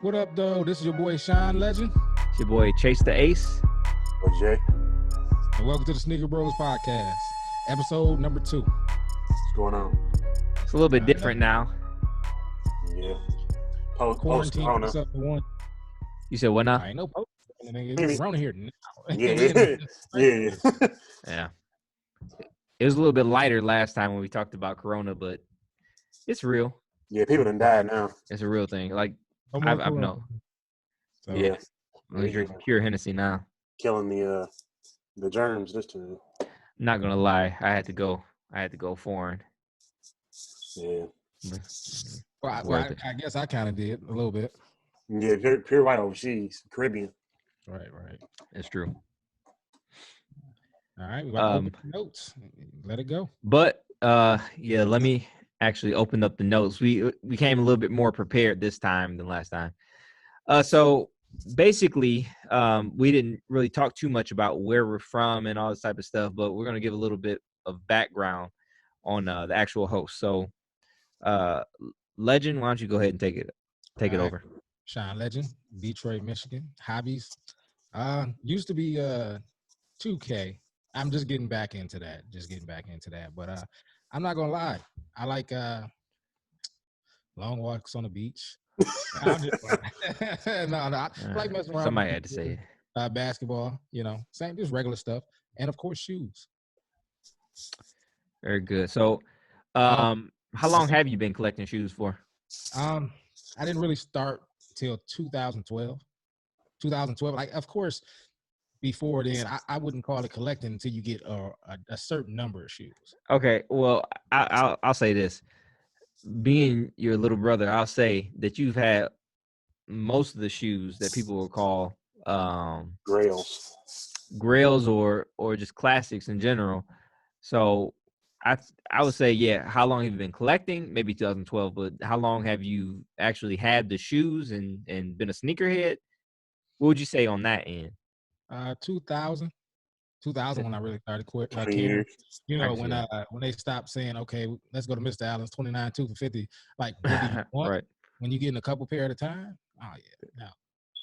What up, though? This is your boy Sean Legend, It's your boy Chase the Ace. Or Jay, and welcome to the Sneaker Bros Podcast, episode number 2. what's going on? It's a little bit different now. Yeah. Post Quarantine Corona. episode 1. You said what now? I ain't no post. It's Corona here now. Yeah. Yeah. Yeah. It was a little bit lighter last time when we talked about Corona, but it's real. Yeah, people done died now. It's a real thing. Like No more I've Corona. known. So, Yeah. I'm gonna drink pure Hennessy now. Killing the germs this time. Not gonna lie, I had to go foreign. Yeah. Well, I guess I kind of did a little bit. Yeah, pure white overseas, Caribbean. Right. It's true. All right, we got to open the notes. Let it go. But yeah, let me actually open up the notes. We came a little bit more prepared this time than last time. So basically, we didn't really talk too much about where we're from and all this type of stuff, but we're gonna give a little bit of background on the actual host. So, Legend, why don't you go ahead and take it over? Sean Legend, Detroit, Michigan. Hobbies. Used to be 2K. I'm just getting back into that. But I'm not gonna lie. I like long walks on the beach. I'm just no, I like messing around. Somebody had to say it. Basketball, same, just regular stuff, and of course shoes. Very good. So, how long have you been collecting shoes for? I didn't really start till 2012. Like, of course, before then, I wouldn't call it collecting until you get a certain number of shoes. Okay. Well, I'll say this. Being your little brother, I'll say that you've had most of the shoes that people will call grails or just classics in general. So I would say, yeah, how long have you been collecting? Maybe 2012, but how long have you actually had the shoes and been a sneakerhead? What would you say on that end? 2000 when I really started caring. Years. When they stopped saying, okay, let's go to Mr. Allen's 29 2 for 50. Like, what do you want? Right. When you getting a couple pair at a time, oh yeah, no,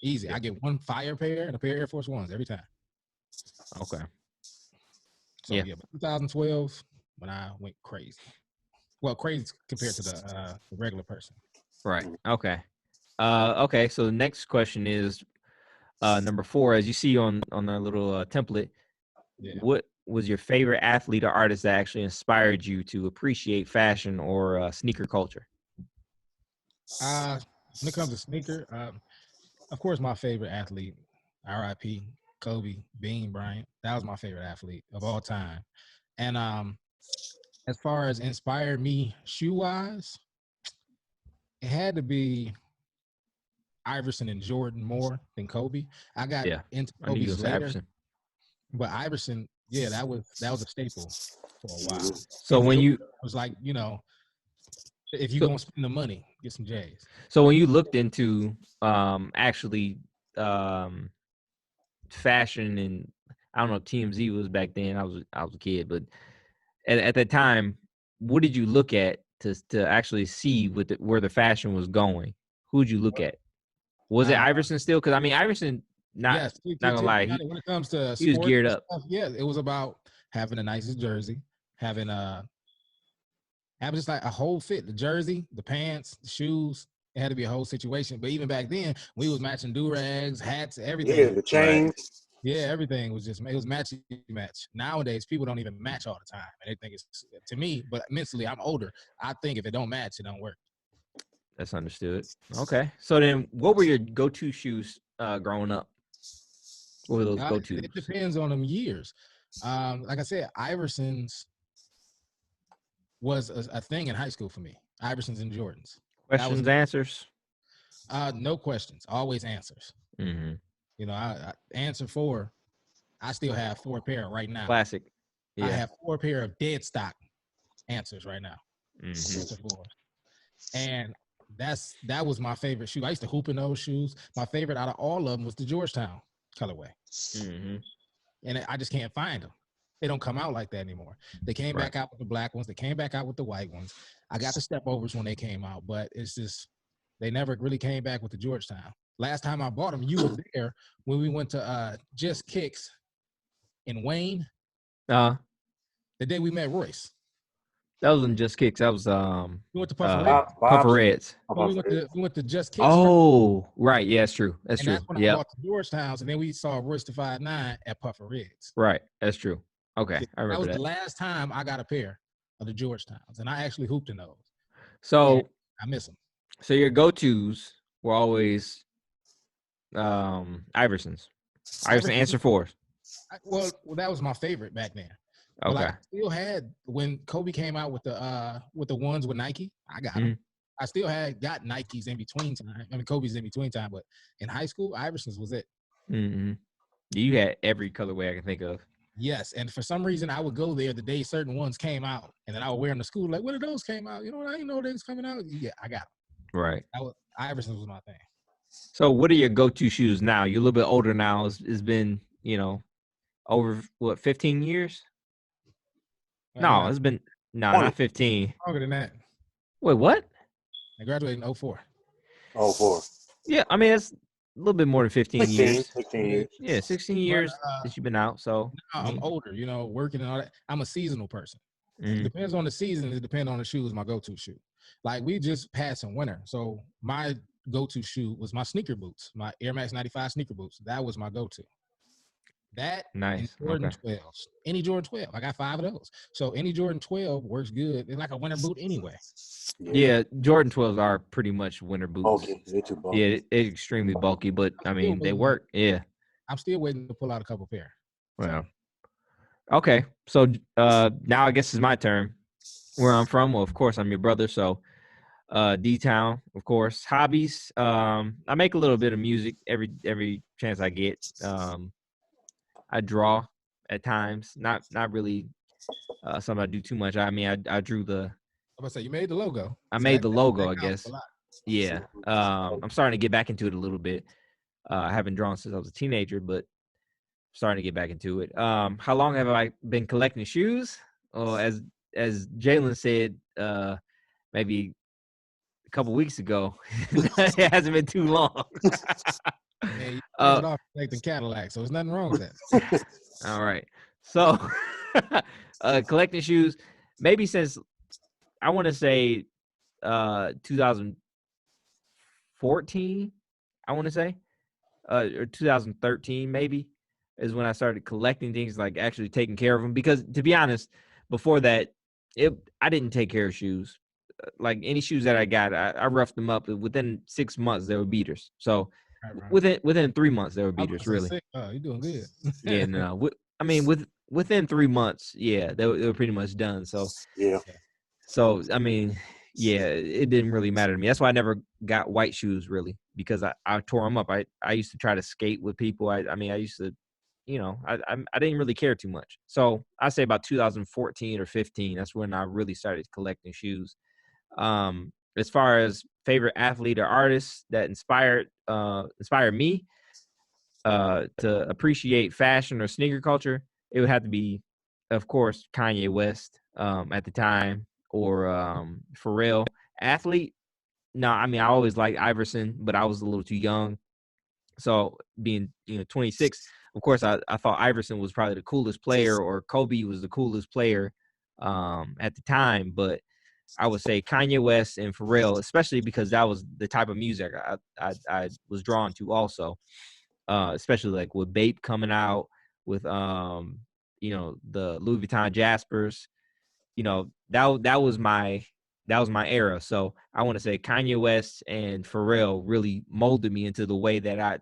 easy. I get one fire pair and a pair of Air Force Ones every time. Okay. So yeah, but 2012 when I went crazy. Well, crazy compared to the regular person. Right. Okay. Okay. So the next question is number 4. As you see on our little template, what was your favorite athlete or artist that actually inspired you to appreciate fashion or sneaker culture? When it comes to sneaker, of course, my favorite athlete, R.I.P. Kobe Bean Bryant. That was my favorite athlete of all time. And as far as inspired me shoe-wise, it had to be Iverson and Jordan more than Kobe. I got into Kobe's later, Iverson. but Iverson, yeah, that was a staple for a while. So when you was like, if you're gonna spend the money, get some J's. So when you looked into actually fashion, and I don't know if TMZ was back then. I was a kid, but at that time, what did you look at to actually see where the fashion was going? Who would you look at? Was it Iverson still? Because I mean, Iverson, not gonna lie, when it comes to he was geared up. Stuff, yeah, it was about having the nicest jersey, having just like a whole fit, the jersey, the pants, the shoes. It had to be a whole situation. But even back then, we was matching do-rags, hats, everything. Yeah, the chains. Right. Yeah, everything was it was match. Nowadays, people don't even match all the time. And they think it's, to me, but mentally, I'm older. I think if it don't match, it don't work. That's understood. Okay. So then what were your go-to shoes growing up? What were those go-tos? It depends on them years. Like I said, Iverson's was a thing in high school for me. Iverson's and Jordans. Questions, answers? No questions. Always answers. Mm-hmm. I answer 4. I still have 4 pair right now. Classic. Yeah. I have 4 pair of dead stock answers right now. Mm-hmm. And that was my favorite shoe. I used to hoop in those shoes. My favorite out of all of them was the Georgetown colorway. Mm-hmm. And I just can't find them. They don't come out like that anymore. They came back out with the black ones. They came back out with the white ones. I got the step overs when they came out, but it's just They never really came back with the Georgetown. Last time I bought them, you were there when we went to Just Kicks in Wayne. Uh, The day we met Royce. that wasn't Just Kicks. That was We went to Puffer Reds. Puffer Reds. Well, we went to Just Kicks. Oh, right. Yeah, that's true. That's and true. That's when I bought the Georgetowns, and then we saw Royce the 5'9" at Puffer Reds. Right. That's true. Okay, Yeah, I remember that was the last time I got a pair of the Georgetowns, and I actually hooped in those. So yeah, I miss them. So your go-tos were always Iversons. Iverson answer fours. Well, that was my favorite back then. Okay. But I still had when Kobe came out with the ones with Nike. I got them. I still got Nikes in between time. I mean, Kobe's in between time, but in high school, Iversons was it. Mm-hmm. You had every colorway I can think of. Yes, and for some reason, I would go there the day certain ones came out, and then I would wear them to school. Like, when did those came out? You know, I didn't know they was coming out. Yeah, I got them. Right. Iversons was my thing. So, what are your go-to shoes now? You're a little bit older now. It's been, over 15 years? No, it's been not 15. Longer than that. Wait, what? I graduated in 04. 04. Yeah, I mean it's a little bit more than 15 years. 16 years. Yeah, 16 years that you've been out. So I'm older, working and all that. I'm a seasonal person. It depends on the season. It depends on the shoes. My go-to shoe. Like we just passed in winter, so my go-to shoe was my sneaker boots, my Air Max 95 sneaker boots. That was my go-to. That nice. And Jordan 12s. Any Jordan 12. I got 5 of those. So any Jordan 12 works good. It's like a winter boot anyway. Yeah, Jordan 12s are pretty much winter boots. Bulky. They're too bulky. Yeah, they're extremely bulky, but I mean they work. Yeah. I'm still waiting to pull out a couple pair. Well. Okay. So now I guess it's my turn. Where I'm from, well, of course I'm your brother, so D-Town, of course. Hobbies. I make a little bit of music every chance I get. I draw at times, not really something I do too much. I mean, I drew the. I'm gonna say you made the logo. I made the logo, I guess. Yeah. I'm starting to get back into it a little bit. I haven't drawn since I was a teenager, but starting to get back into it. How long have I been collecting shoes? Oh, as Jalen said, maybe a couple weeks ago. It hasn't been too long. Yeah, you started off collecting Cadillac, so there's nothing wrong with that. All right. So collecting shoes, maybe since I want to say 2014, I want to say, or 2013 maybe, is when I started collecting things, like actually taking care of them. Because to be honest, before that, I didn't take care of shoes. Like any shoes that I got, I roughed them up. Within 6 months, they were beaters. So within 3 months, they were beaters. Really. Oh, you're doing good. Yeah, no. I mean, within 3 months, yeah, they were pretty much done. So yeah. So I mean, yeah, it didn't really matter to me. That's why I never got white shoes, really, because I tore them up. I used to try to skate with people. I used to, I didn't really care too much. So I say about 2014 or 15. That's when I really started collecting shoes. As far as favorite athlete or artist that inspired me to appreciate fashion or sneaker culture, it would have to be, of course, Kanye West at the time, or Pharrell. Athlete, no, I mean I always liked Iverson, but I was a little too young. So being 26, of course I thought Iverson was probably the coolest player, or Kobe was the coolest player at the time. But I would say Kanye West and Pharrell, especially because that was the type of music I was drawn to also, especially like with Bape coming out with the Louis Vuitton Jaspers. That was my era. So I want to say Kanye West and Pharrell really molded me into the way that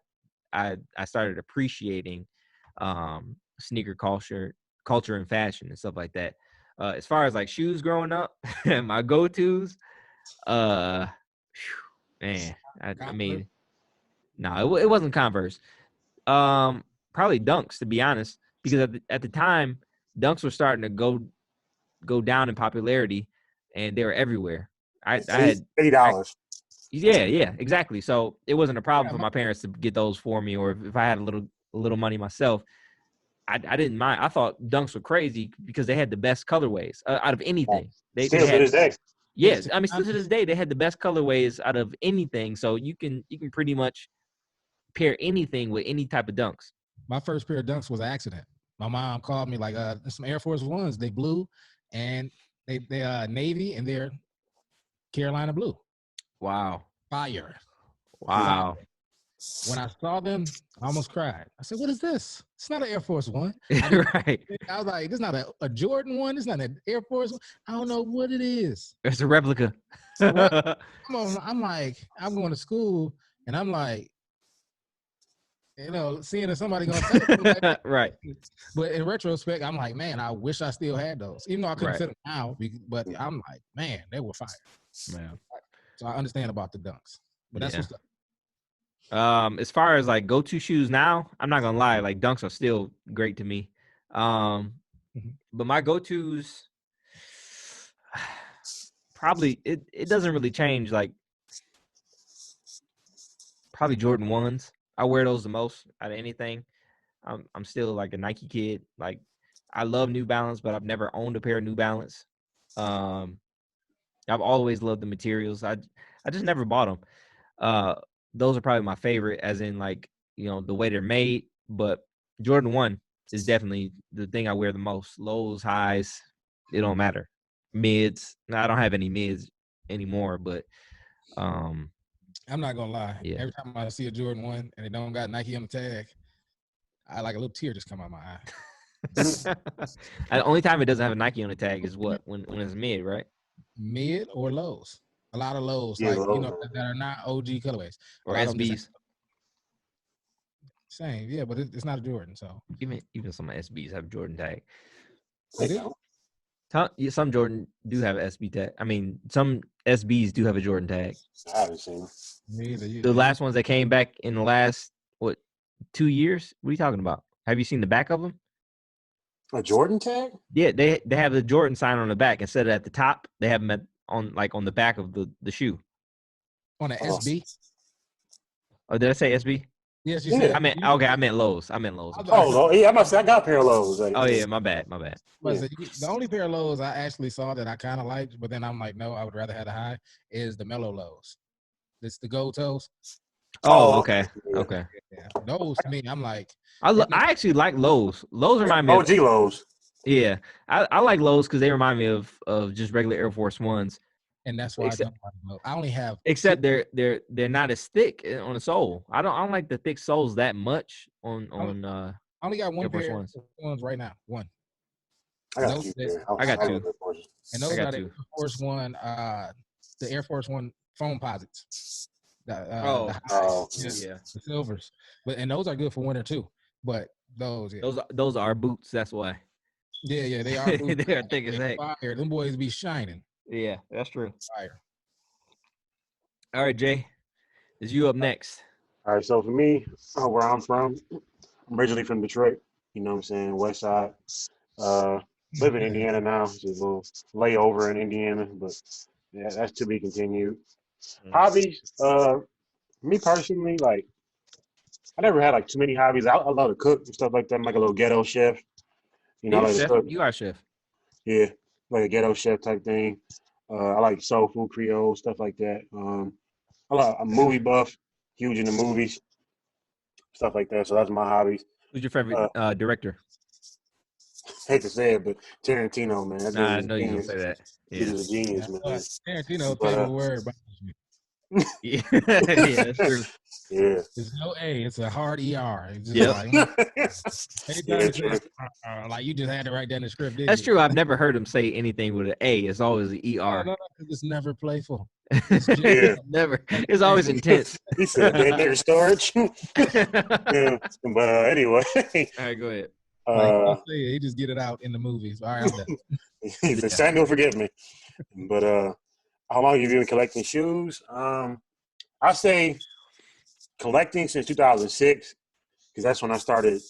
I started appreciating sneaker culture and fashion and stuff like that. As far as like shoes growing up, my go-tos, man, I mean, no, it wasn't Converse. Probably Dunks, to be honest, because at the time, Dunks were starting to go down in popularity, and they were everywhere. I had $80. Yeah, exactly. So it wasn't a problem for my parents to get those for me, or if I had a little money myself, I didn't mind. I thought Dunks were crazy because they had the best colorways out of anything. They Still to this day. Yes, I mean, still to this day, they had the best colorways out of anything. So you can pretty much pair anything with any type of dunks. My first pair of dunks was an accident. My mom called me like, some Air Force Ones. They blue, and they navy, and they're Carolina blue. Wow. Fire. Wow. Fire. When I saw them, I almost cried. I said, "What is this? It's not an Air Force One." Right. I was like, "This is not a Jordan one. It's not an Air Force One. I don't know what it is." It's a replica. I'm like, I'm going to school, and I'm like, seeing if somebody gonna say it, like, right. But in retrospect, I'm like, man, I wish I still had those, even though I couldn't Right. fit them now. But I'm like, man, they were fire. Man. So I understand about the dunks, but that's what's up. As far as like go-to shoes now, I'm not gonna lie, like dunks are still great to me. But my go-tos probably it doesn't really change. Like probably Jordan 1s. I wear those the most out of anything. I'm still like a Nike kid. Like I love New Balance, but I've never owned a pair of New Balance. I've always loved the materials. I just never bought them. Those are probably my favorite, as in like, the way they're made. But Jordan 1 is definitely the thing I wear the most. Lows, highs, it don't matter. Mids. I don't have any mids anymore, but I'm not gonna lie. Yeah. Every time I see a Jordan 1 and they don't got Nike on the tag, I like a little tear just come out my eye. The only time it doesn't have a Nike on the tag is what? When it's mid, right? Mid or lows. A lot of lows, Yeah, that are not OG colorways. Or SBs. Same, yeah, but it's not a Jordan, so even some SBs have Jordan tag. They do? Some Jordan do have an SB tag. I mean, some SBs do have a Jordan tag. I haven't seen them. The last ones that came back in the last 2 years. What are you talking about? Have you seen the back of them? A Jordan tag? Yeah, they have the Jordan sign on the back instead of at the top. They have them on the back of the shoe. On an SB? Oh, did I say SB? Yes, you said. I meant Lowe's. Oh, yeah, I must say I got a pair of Lowe's. Yeah, my bad. The only pair of Lowe's I actually saw that I kind of liked, but then I'm like, no, I would rather have the high, is the Mellow Lows. It's the gold toes. Oh, okay. Okay. Yeah. Those to me, I'm like, I actually like Lowe's. Lowe's remind me OG Lowe's. Yeah, I like Lowe's because they remind me of just regular Air Force Ones. And that's why I only have. Except they're not as thick on the sole. I don't like the thick soles that much on. I only got one pair of ones right now. One. I got two. I got two. And those are the Air Force One, the Air Force One foam posits. The silvers, and those are good for winter too. But those are our boots. That's why. Yeah, they are. Boots. They are thick as heck. Fire. Them boys be shining. Yeah, that's true. Fire. All right, Jay, is you up next? All right, so for me, where I'm from, I'm originally from Detroit. You know what I'm saying, West Side. Live in Indiana now. Just a little layover in Indiana, but yeah, that's to be continued. Hobbies, me personally, like I never had like too many hobbies. I love to cook and stuff like that. I'm like a little ghetto chef. I like to cook. You are a chef. Yeah, like a ghetto chef type thing. I like soul food, Creole, stuff like that. I like a movie buff, huge into movies, stuff like that. So that's my hobbies. Who's your favorite director? Hate to say it, but Tarantino, man. I know you're gonna say that. He's a genius, man. Tarantino favorite word. Yeah, that's true. Yeah. It's no A, it's a hard ER. It's just like you just had to write down the script. That's true. I've never heard him say anything with an A. It's always an ER. No, it's never playful. Never. It's always intense. He said there's storage. Yeah. But anyway. All right, go ahead. He just get it out in the movies. All right, I'm done. He said, Samuel, forgive me. But how long have you been collecting shoes? I say collecting since 2006, because that's when I started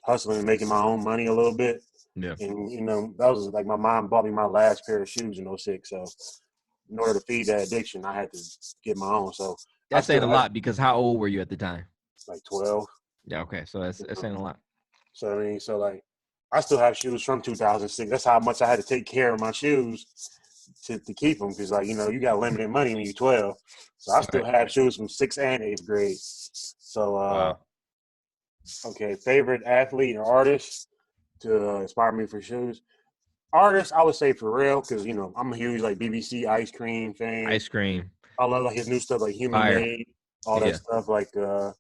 hustling and making my own money a little bit. Yeah. And, that was like my mom bought me my last pair of shoes in 2006. So in order to feed that addiction, I had to get my own. So that's saying a lot, because how old were you at the time? Like 12. Yeah, okay. So that's saying a lot. So, I still have shoes from 2006. That's how much I had to take care of my shoes to keep them because, like, you know, you got limited money when you're 12. So I still have shoes from 6th and 8th grade. So, Wow. okay, favorite athlete or artist to inspire me for shoes. Artist, I would say Pharrell because, you know, I'm a huge, like, BBC Ice Cream fan. Ice cream. I love, like, his new stuff, like Human Fire. Made, all that Yeah. stuff. Like, so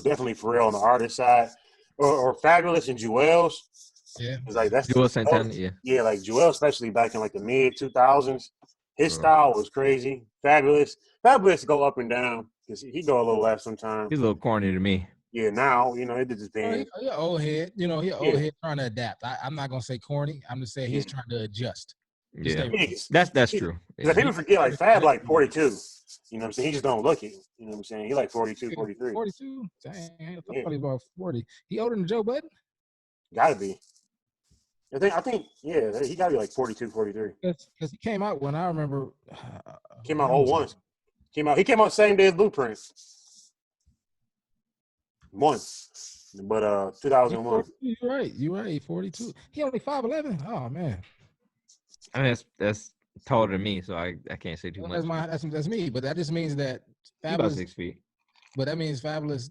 definitely Pharrell on the artist side. Or Fabulous and Jewels. Yeah. It's like that's Joel Santana, yeah. Yeah, like Joel, especially back in like the mid 2000s, his style was crazy. Fabulous go up and down because he go a little left sometimes. He's a little corny to me. Yeah, now you know it just depends. He an old head, you know, he an old head trying to adapt. I'm not gonna say corny. I'm just saying he's trying to adjust. Yeah, that's true. Because people forget like Fab like 42. You know what I'm saying? He just don't look it. You know what I'm saying? He like 42, 43. 42? Dang, I thought he was about 40. He older than Joe Budden? Gotta be. I think, yeah, he gotta be like 42, 43. Because he came out when I remember. Came out 01. He came out same day as Blueprint. But 2001. You're right. 42. He only 5'11". Oh man. I mean that's taller than me, so I can't say too much. That's me, but that just means that Fabulous about 6 feet. But that means Fabulous,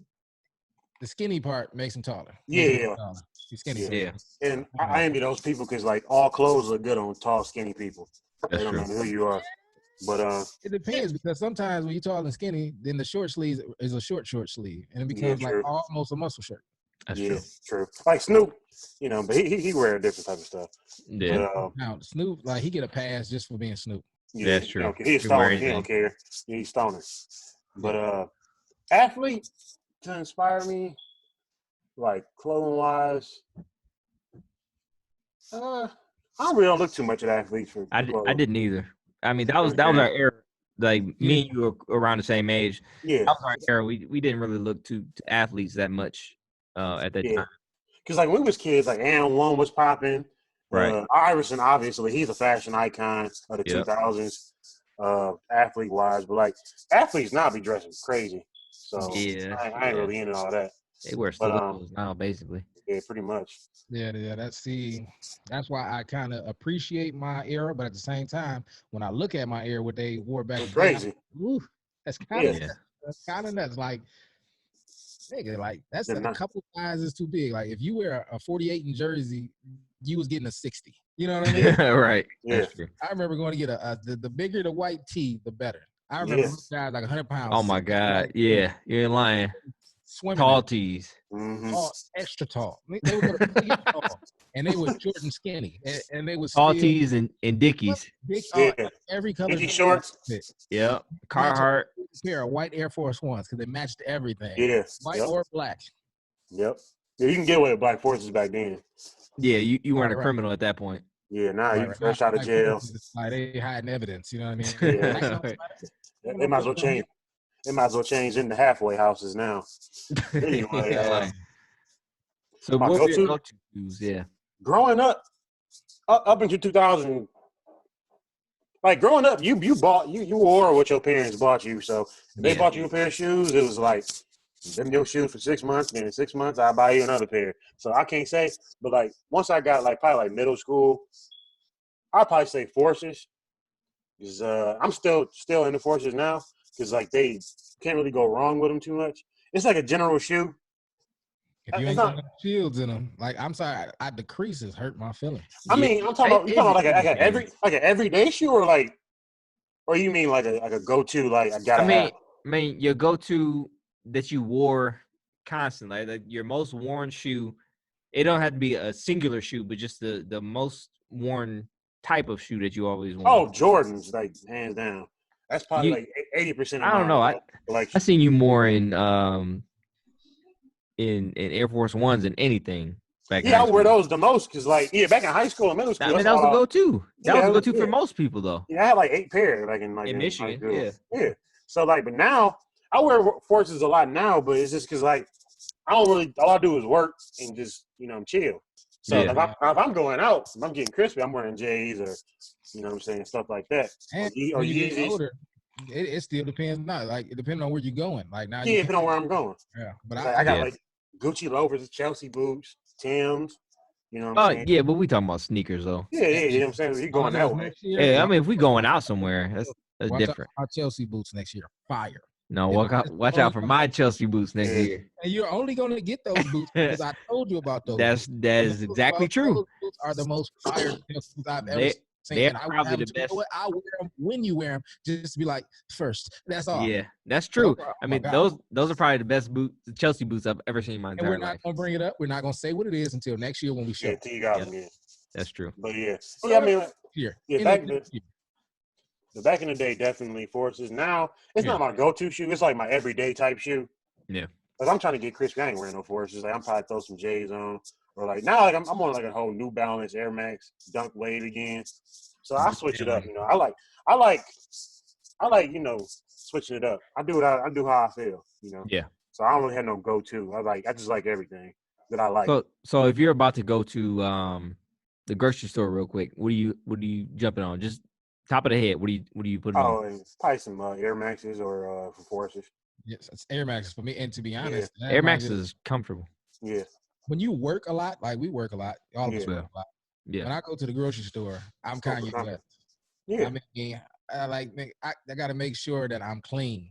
the skinny part makes him taller. Yeah. He's skinny. Yeah. And I envy those people because like all clothes look good on tall, skinny people. They don't matter who you are. But it depends because sometimes when you're tall and skinny, then the short sleeve is a short sleeve, and it becomes like almost a muscle shirt. That's true. Like Snoop, you know, but he wear a different type of stuff. Yeah. But, now Snoop, like he get a pass just for being Snoop. Yeah, that's true. He's stoner. He don't care. He's stoner. But athlete to inspire me, like clothing wise, I don't really look too much at athletes for. I didn't either. I mean, that was our era. Like me and you were around the same age. Yeah, that was our era. We didn't really look to athletes that much at that time. Because like when we was kids, like And1 was popping. Right. Iverson, obviously, he's a fashion icon of the 2000s, athlete wise. But like athletes now be dressing crazy. So I ain't really into all that. They wear stilettos now, basically. Yeah, pretty much. Yeah. That's why I kind of appreciate my era, but at the same time, when I look at my era, what they wore back then, crazy. That's kind of nuts. Like, nigga, like that's a couple sizes too big. Like if you wear a 48 in Jersey, you was getting a 60. You know what I mean? Right. Yeah. That's true. I remember going to get the bigger the white tee, the better. I remember guys like 100 pounds. Oh my God. Yeah, you ain't lying. Swimming tall tees. All extra tall. They were tall, and they were short and skinny, and they were tall tees and Dickies. Every color. Dickie shorts. Yeah. Carhartt. Pair of white Air Force Ones because they matched everything. Yeah. White or black. Yep. Yeah, you can get away with black forces back then. Yeah, you weren't a criminal at that point. Yeah, now you fresh out of jail. Like they hiding evidence, you know what I mean? Yeah. They might as well change. They might as well change into halfway houses now. Anyway, so what were your go-to shoes? Yeah, growing up into 2000, like growing up, you wore what your parents bought you. So if they bought you a pair of shoes, it was like them your shoes for 6 months. Then in 6 months, I'll buy you another pair. So I can't say, but like once I got like probably like middle school, I'd probably say Forces. Because I'm still in the Forces now. Because like they can't really go wrong with them too much. It's like a general shoe. If you ain't got shields in them, like I'm sorry, the creases hurt my feelings. I mean, I'm talking about like an everyday shoe, or you mean like a go-to, like I gotta have. I mean your go-to that you wore constantly, like your most worn shoe. It don't have to be a singular shoe, but just the most worn type of shoe that you always wore. Oh, Jordans, like hands down. That's probably like 80%. I don't know. I seen you more in Air Force Ones than anything. I wear those the most because back in high school and middle school. That was a go-to. That was a go-to for most people though. Yeah, I had like 8 pair in Michigan. Yeah. So but now I wear Forces a lot now, but it's just because I don't really. All I do is work and just chill. So if I'm going out, if I'm getting crispy, I'm wearing J's or what I'm saying, stuff like that. And or when you get older, it still depends. Not like it depends on where you're going. Like now, depending on where I'm going. Yeah, but I got like Gucci loafers, Chelsea boots, Tim's. You know what I'm saying? Yeah, but we talking about sneakers though. Yeah, yeah, you know what I'm saying? He going that way. Next year, Yeah, I mean, if we going out somewhere, that's watch out different. for my Chelsea boots next year. Fire. No, And watch out for my Chelsea boots next Yeah. year. And you're only going to get those boots because I told you about those boots. That is exactly true. Those boots are the most fire Chelsea boots I've ever seen. They're And I probably wear them the to, best. you know what? I wear them when you wear them just to be like first. That's all. Yeah, that's true. Oh I mean, my those God. are probably the best Chelsea boots I've ever seen in my And entire we're not life. going to bring it up. We're not going to say what it is until next year when we show. Yeah, till you got them. Yeah, that's true. but yeah, I mean, back in the day, definitely Forces. Now it's not my go-to shoe. It's like my everyday type shoe. Yeah. Like I'm trying to get crispy. I ain't wearing no Forces. Like I'm probably throw some J's on, or like now like I'm on like a whole New Balance Air Max Dunk Wave again. So I switch it up. You know, I like switching it up. I do how I feel. You know. Yeah. So I don't really have no go-to. I just like everything that I like. So if you're about to go to the grocery store real quick, what are you jumping on? Just top of the head. What do you put on? Probably some Air Maxes or Forces. Yes, it's Air Maxes for me. And to be honest, Air Max is comfortable. Yeah. When you work a lot, like we work a lot, all of us work a lot. Yeah. When I go to the grocery store, I'm kind of yeah. I mean, I got to make sure that I'm clean.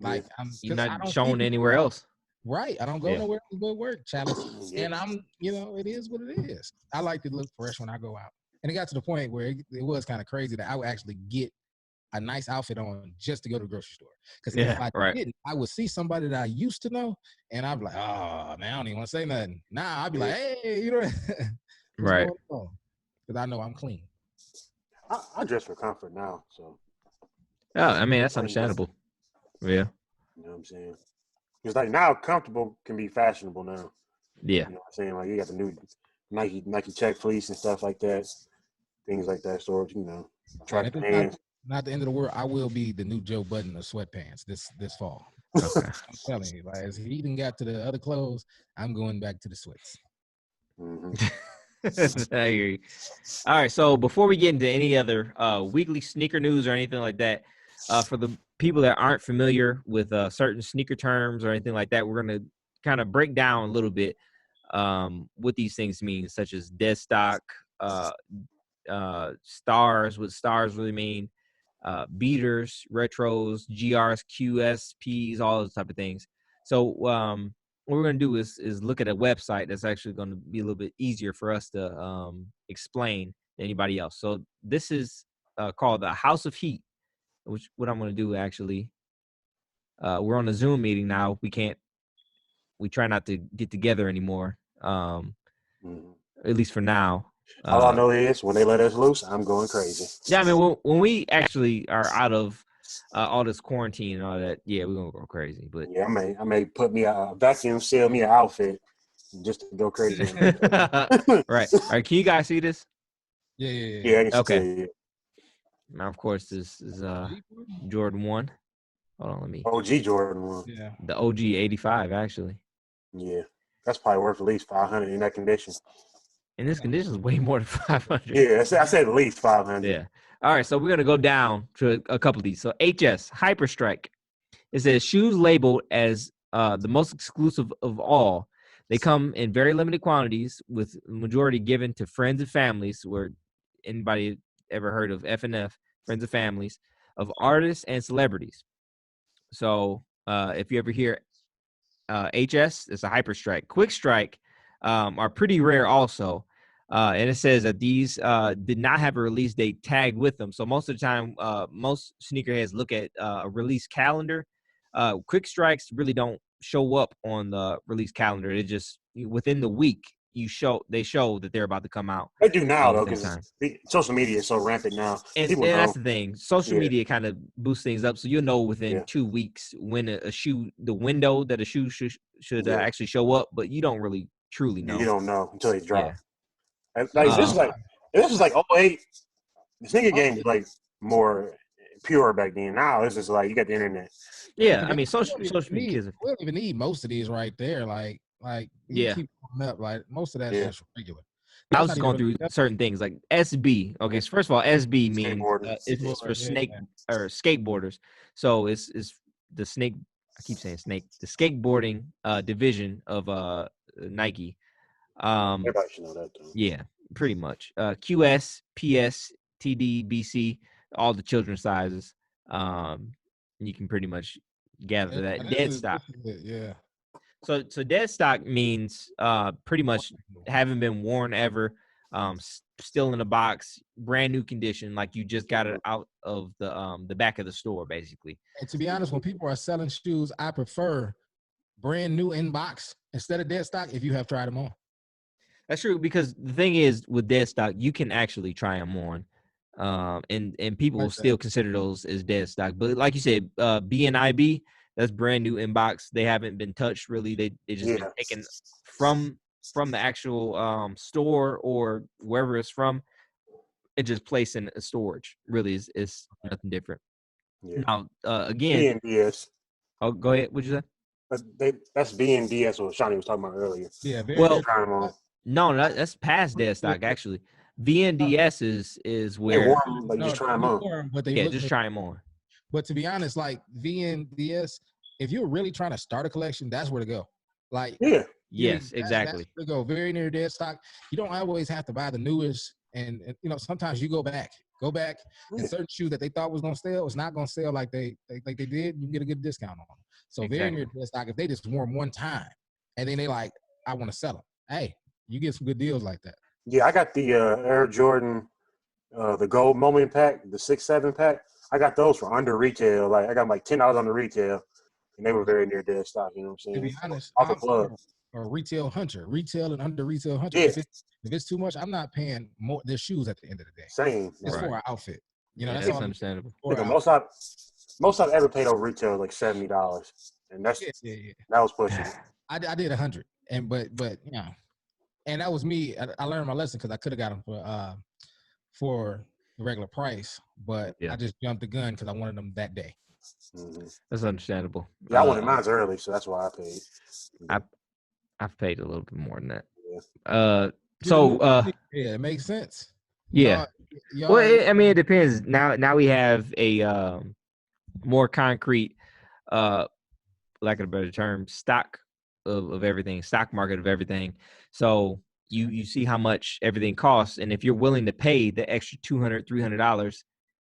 Like you're not shown anywhere else. Right. I don't go nowhere but work, Chalice. And I'm, it is what it is. I like to look fresh when I go out. And it got to the point where it was kind of crazy that I would actually get a nice outfit on just to go to the grocery store. Because if I didn't, I would see somebody that I used to know, and I'd be like, oh, man, I don't even want to say nothing. Nah, I'd be like, hey, what's going on? Because I know I'm clean. I dress for comfort now, so. Oh, I mean, that's understandable. Yeah. You know what I'm saying? Because like now, comfortable can be fashionable now. Yeah. You know what I'm saying? Like you got the new Nike check fleece and stuff like that, things like that. So track pants. Not the end of the world. I will be the new Joe Budden of sweatpants this fall. Okay. I'm telling you, like as he even got to the other clothes, I'm going back to the sweats. Mm-hmm. I hear you. All right. So before we get into any other weekly sneaker news or anything like that, for the people that aren't familiar with certain sneaker terms or anything like that, we're going to kind of break down a little bit what these things mean, such as dead stock, stars, what stars really mean, beaters, retros, GRs, QSPs, all those type of things. So what we're going to do is look at a website that's actually going to be a little bit easier for us to explain to anybody else. So this is called the House of Heat, which what I'm going to do actually. We're on a Zoom meeting now. We try not to get together anymore, at least for now. All I know is when they let us loose, I'm going crazy. Yeah, I mean, when we actually are out of all this quarantine and all that, yeah, we're gonna go crazy. But yeah, I may put me a vacuum, sell me an outfit just to go crazy. Right. All right. Can you guys see this? Yeah. I can see it. Now, of course, this is Jordan 1. Hold on, let me. OG Jordan 1. Yeah. The OG 85, actually. Yeah, that's probably worth at least 500 in that condition. In this condition, is way more than 500. Yeah, I said at least 500. Yeah. All right, so we're gonna go down to a couple of these. So HS Hyperstrike. It says shoes labeled as the most exclusive of all. They come in very limited quantities, with majority given to friends and families. Where anybody ever heard of F&F, friends and families of artists and celebrities. So if you ever hear HS, it's a Hyperstrike. Quick Strike are pretty rare also. And it says that these did not have a release date tagged with them. So most of the time, most sneakerheads look at a release calendar. Quick Strikes really don't show up on the release calendar. It just within the week they show that they're about to come out. They do now though, because social media is so rampant now. And that's the thing. Social media kind of boosts things up, so you'll know within 2 weeks when a shoe, the window that a shoe should actually show up. But you don't really truly know. You don't know until they drop. Like this is like 08. The sneaker game was like more pure back then. Now it's just like you got the internet. Yeah, I mean social media. We don't even need most of these right there. Like you keep going up. Like most of that is just regular. I was just going through certain things like SB. Okay, so first of all, SB means it's for snake or skateboarders. So it's the snake. I keep saying snake. The skateboarding division of Nike. Everybody should know that though. Yeah, pretty much. QS, PS, TD, BC, all the children's sizes. You can pretty much gather that. Dead stock. Yeah. So dead stock means pretty much haven't been worn ever. Still in the box, brand new condition, like you just got it out of the back of the store, basically. And to be honest, when people are selling shoes, I prefer brand new in box instead of dead stock if you have tried them on. That's true, because the thing is with dead stock, you can actually try them on, and people will still consider those as dead stock. But like you said, BNIB, that's brand new in box. They haven't been touched really. They just been taken from the actual store or wherever it's from, and just placed in a storage. Really, is nothing different. Yeah. Now, again, BNDS. Oh, go ahead. What'd you say? That's BNDS, what Shawnee was talking about earlier. Yeah. Well, no, that's past dead stock actually. VNDS is where just try them on. But just try them on. But to be honest, like VNDS, if you're really trying to start a collection, that's where to go. Like, yes, exactly. That's where to go. Very near dead stock. You don't always have to buy the newest, and sometimes you go back, and certain shoes that they thought was gonna sell is not gonna sell like they did. You can get a good discount on them. So very near dead stock. If they just wore them one time, and then they like, I want to sell them. Hey, you get some good deals like that. Yeah, I got the Air Jordan, the gold moment pack, the 6-7 pack. I got those for under retail. Like I got like $10 on the retail, and they were very near dead stock. You know what I'm saying? To be honest, off the plug. A retail hunter, retail and under retail hunter. Yeah. If it's too much, I'm not paying more. Their shoes at the end of the day. Same. It's for our outfit. That's understandable. Most I've ever paid over retail is like $70, and that's that was pushing. I did 100, and but and that was me. I learned my lesson because I could have got them for the regular price, but I just jumped the gun because I wanted them that day. Mm-hmm. That's understandable. Yeah, I wanted mine early, so that's why I paid. I've paid a little bit more than that. Yeah. It makes sense. Yeah. Well, it depends. Now we have a more concrete, lack of a better term, stock of everything, stock market of everything. So you see how much everything costs, and if you're willing to pay the extra $200, $300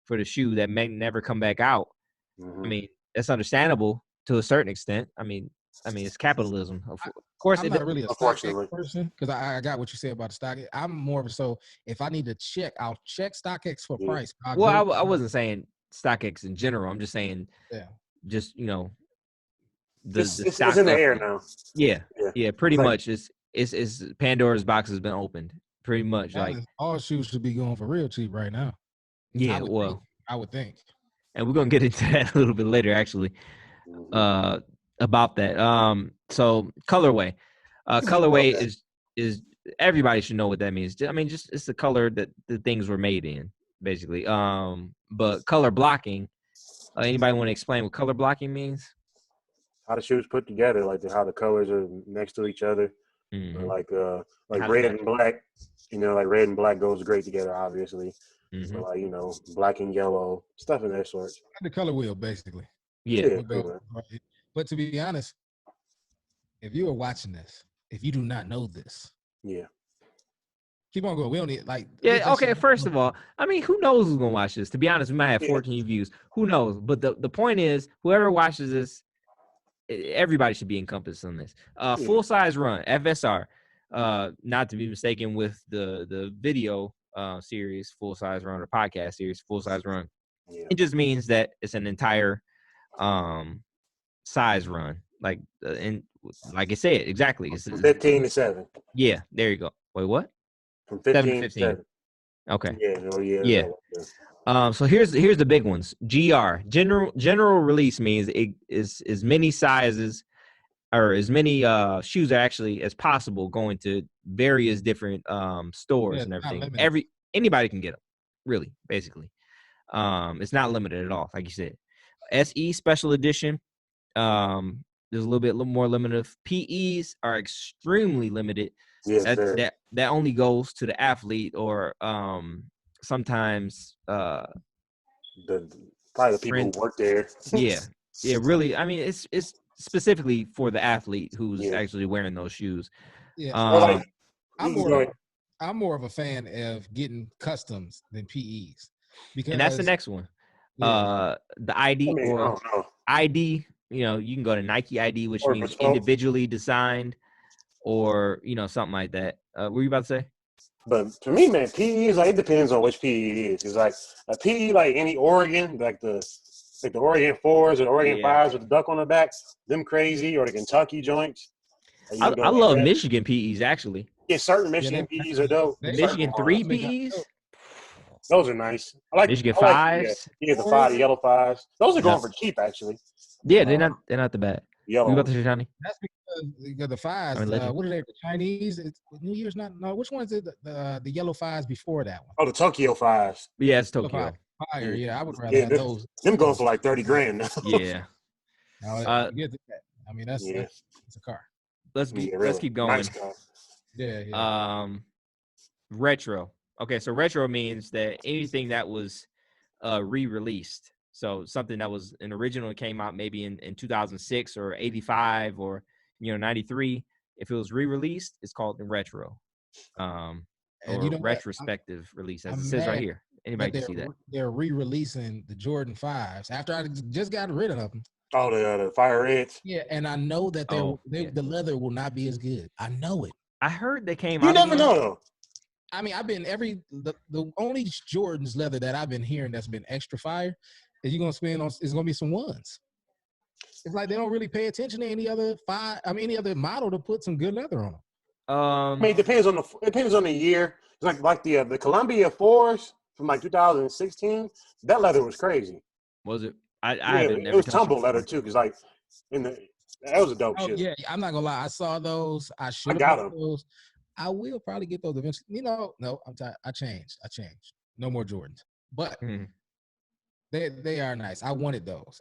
for the shoe that may never come back out, I mean, that's understandable to a certain extent. I mean, it's capitalism. Of course, I'm not really a StockX person because I got what you said about the stock. I'm more of so if I need to check, I'll check StockX for price. I wasn't saying StockX in general. I'm just saying, just it's in the air now. Yeah, pretty much. It's Pandora's box has been opened. Pretty much, like all shoes should be going for real cheap right now. Yeah, I would think. And we're gonna get into that a little bit later, actually, about that. So colorway, colorway is everybody should know what that means. I mean, just it's the color that the things were made in, basically. But color blocking. Anybody want to explain what color blocking means? How the shoes put together, like how the colors are next to each other, like red and black. Like red and black goes great together, obviously. So like black and yellow, stuff of that sort. The color wheel, basically. Yeah. But to be honest, if you are watching this, if you do not know this, keep on going. We don't need okay. First of all, I mean, who knows who's gonna watch this? To be honest, we might have 14 views. Who knows? But the point is, whoever watches this, everybody should be encompassed on this. Full size run, FSR, not to be mistaken with the video series, full size run, or podcast series, full size run. It just means that it's an entire size run, like I said, exactly. It's 15 to 7. Yeah, there you go. Wait, what? From 15 to 15. Okay. Yeah. So here's the big ones. GR, general release, means it is as many sizes or as many shoes actually as possible going to various different stores and everything. Anybody can get them, really, basically. It's not limited at all, like you said. SE special edition, there's a little bit more limited. PEs are extremely limited. That only goes to the athlete or sometimes probably the people who work there. Yeah, really. I mean, it's specifically for the athlete who's actually wearing those shoes. Yeah. I'm Go more ahead. I'm more of a fan of getting customs than PEs And that's the because next one. yeah, The I ID mean, I or don't know. ID, you can go to Nike ID, which Or means bespoke. individually designed or, something like that. What were you about to say? But to me, man, PE is like it depends on which PE it is. It's like a PE like any Oregon, like the Oregon fours or the Oregon Yeah. fives with the duck on the back, them crazy, or the Kentucky joints. Like you can go I like love that. Michigan PEs, actually. Yeah, certain yeah, Michigan PEs are dope. The they Certain Michigan 3 ones, they got PEs, those are nice. Michigan I like the 5s. the five, the yellow fives. Those are Yep. going for cheap actually. Yeah, Uh, they're not the bad. yellow You about to ones. say, Johnny? that's because the fives. Legend. What are they? The Chinese? New Year's not. No, which one's it? The yellow fives before that one. Oh, the Tokyo fives. Yeah, it's Yellow five, Tokyo. fire. Yeah, Yeah, I would rather yeah have those. them going for like 30 grand now. Yeah. Now, forget that. I mean, Yeah, it's a car. Let's yeah, let's really keep nice going. car. Yeah. Retro. Okay, so retro means that anything that was re-released. So something that was an original came out maybe in 2006 or 85 or 93. If it was re-released, it's called the retro. And Or you know what? retrospective release, as it I'm says right mad here. Anybody that can see that. they're re-releasing the Jordan fives after I just got rid of them. Oh, the fire reds. Yeah, and I know that Yeah. the leather will not be as good. I know it. I heard they came You out never again. know though. I mean, the only Jordan's leather that I've been hearing that's been extra fire is you're gonna spend on is gonna be some ones. It's like they don't really pay attention to any other any other model to put some good leather on them. I mean, it depends on the year. It's like the Columbia fours from like 2016. That leather was crazy. Was it? I Yeah, haven't it never was touched tumble it leather before. too. Cause like that was a dope Oh shoe. yeah, I'm not gonna lie. I saw those. I I should have got bought them. those. I will probably get those eventually. No, I'm tired. I changed. No more Jordans, but Mhm. they are nice. I wanted those.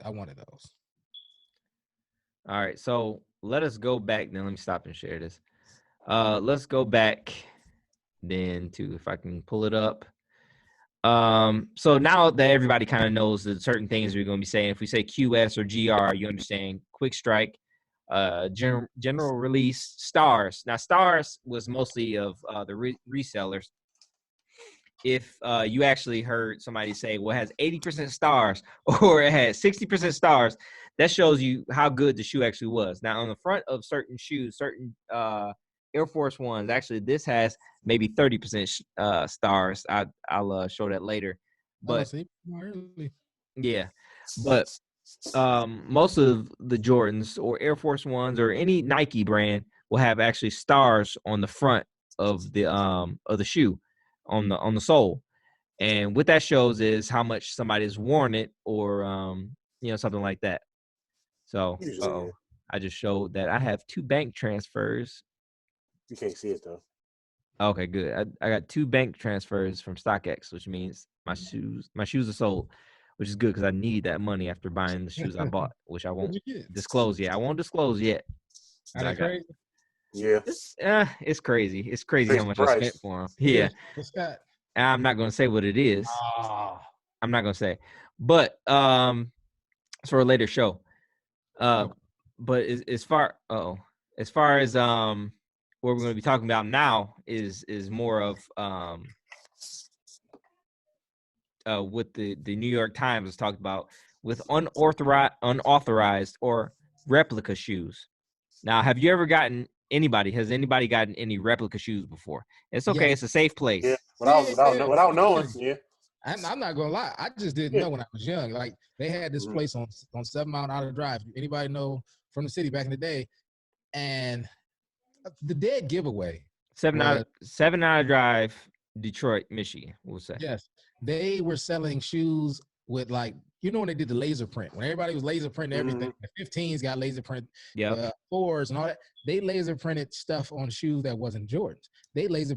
All right, so let us go back. Then let me stop and share this. Let's go back then to if I can pull it up. So now that everybody kind of knows the certain things we're going to be saying, if we say QS or GR, you understand quick strike, general release, stars. Now, stars was mostly of the resellers. If you actually heard somebody say, well, it has 80% stars or it has 60% stars, that shows you how good the shoe actually was. Now, on the front of certain shoes, certain Air Force Ones, actually, this has maybe 30% stars. I'll show that later. But See, really. yeah, but most of the Jordans or Air Force Ones or any Nike brand will have actually stars on the front of the shoe on the sole. And what that shows is how much somebody's worn it or something like that. So I just showed that I have 2 bank transfers. You can't see it though. Okay, good. I got 2 bank transfers from StockX, which means my shoes are sold, which is good because I need that money after buying the shoes I bought, which I won't disclose yet. I won't disclose yet. Are they crazy? Yeah. It's crazy. It's crazy Crazy how much price. I spent for them. Yeah. What's that? I'm not going to say what it is. I'm not going to say. But it's for a later show. But as far as what we're going to be talking about now is more of what the New York Times has talked about with unauthorized or replica shoes. Now, have you ever has anybody gotten any replica shoes before? It's okay. Yes. It's a safe place. Yeah. Without knowing. Yeah. I'm not gonna lie. I just didn't know when I was young. Like they had this place on 7 Mile Outer Drive. Anybody know from the city back in the day? And the dead giveaway. 7 Hour Drive, Detroit, Michigan. We'll say. Yes, they were selling shoes with when they did the laser print. When everybody was laser printing everything, the 15s got laser print, the 4s and all that. They laser printed stuff on shoes that wasn't Jordans. They laser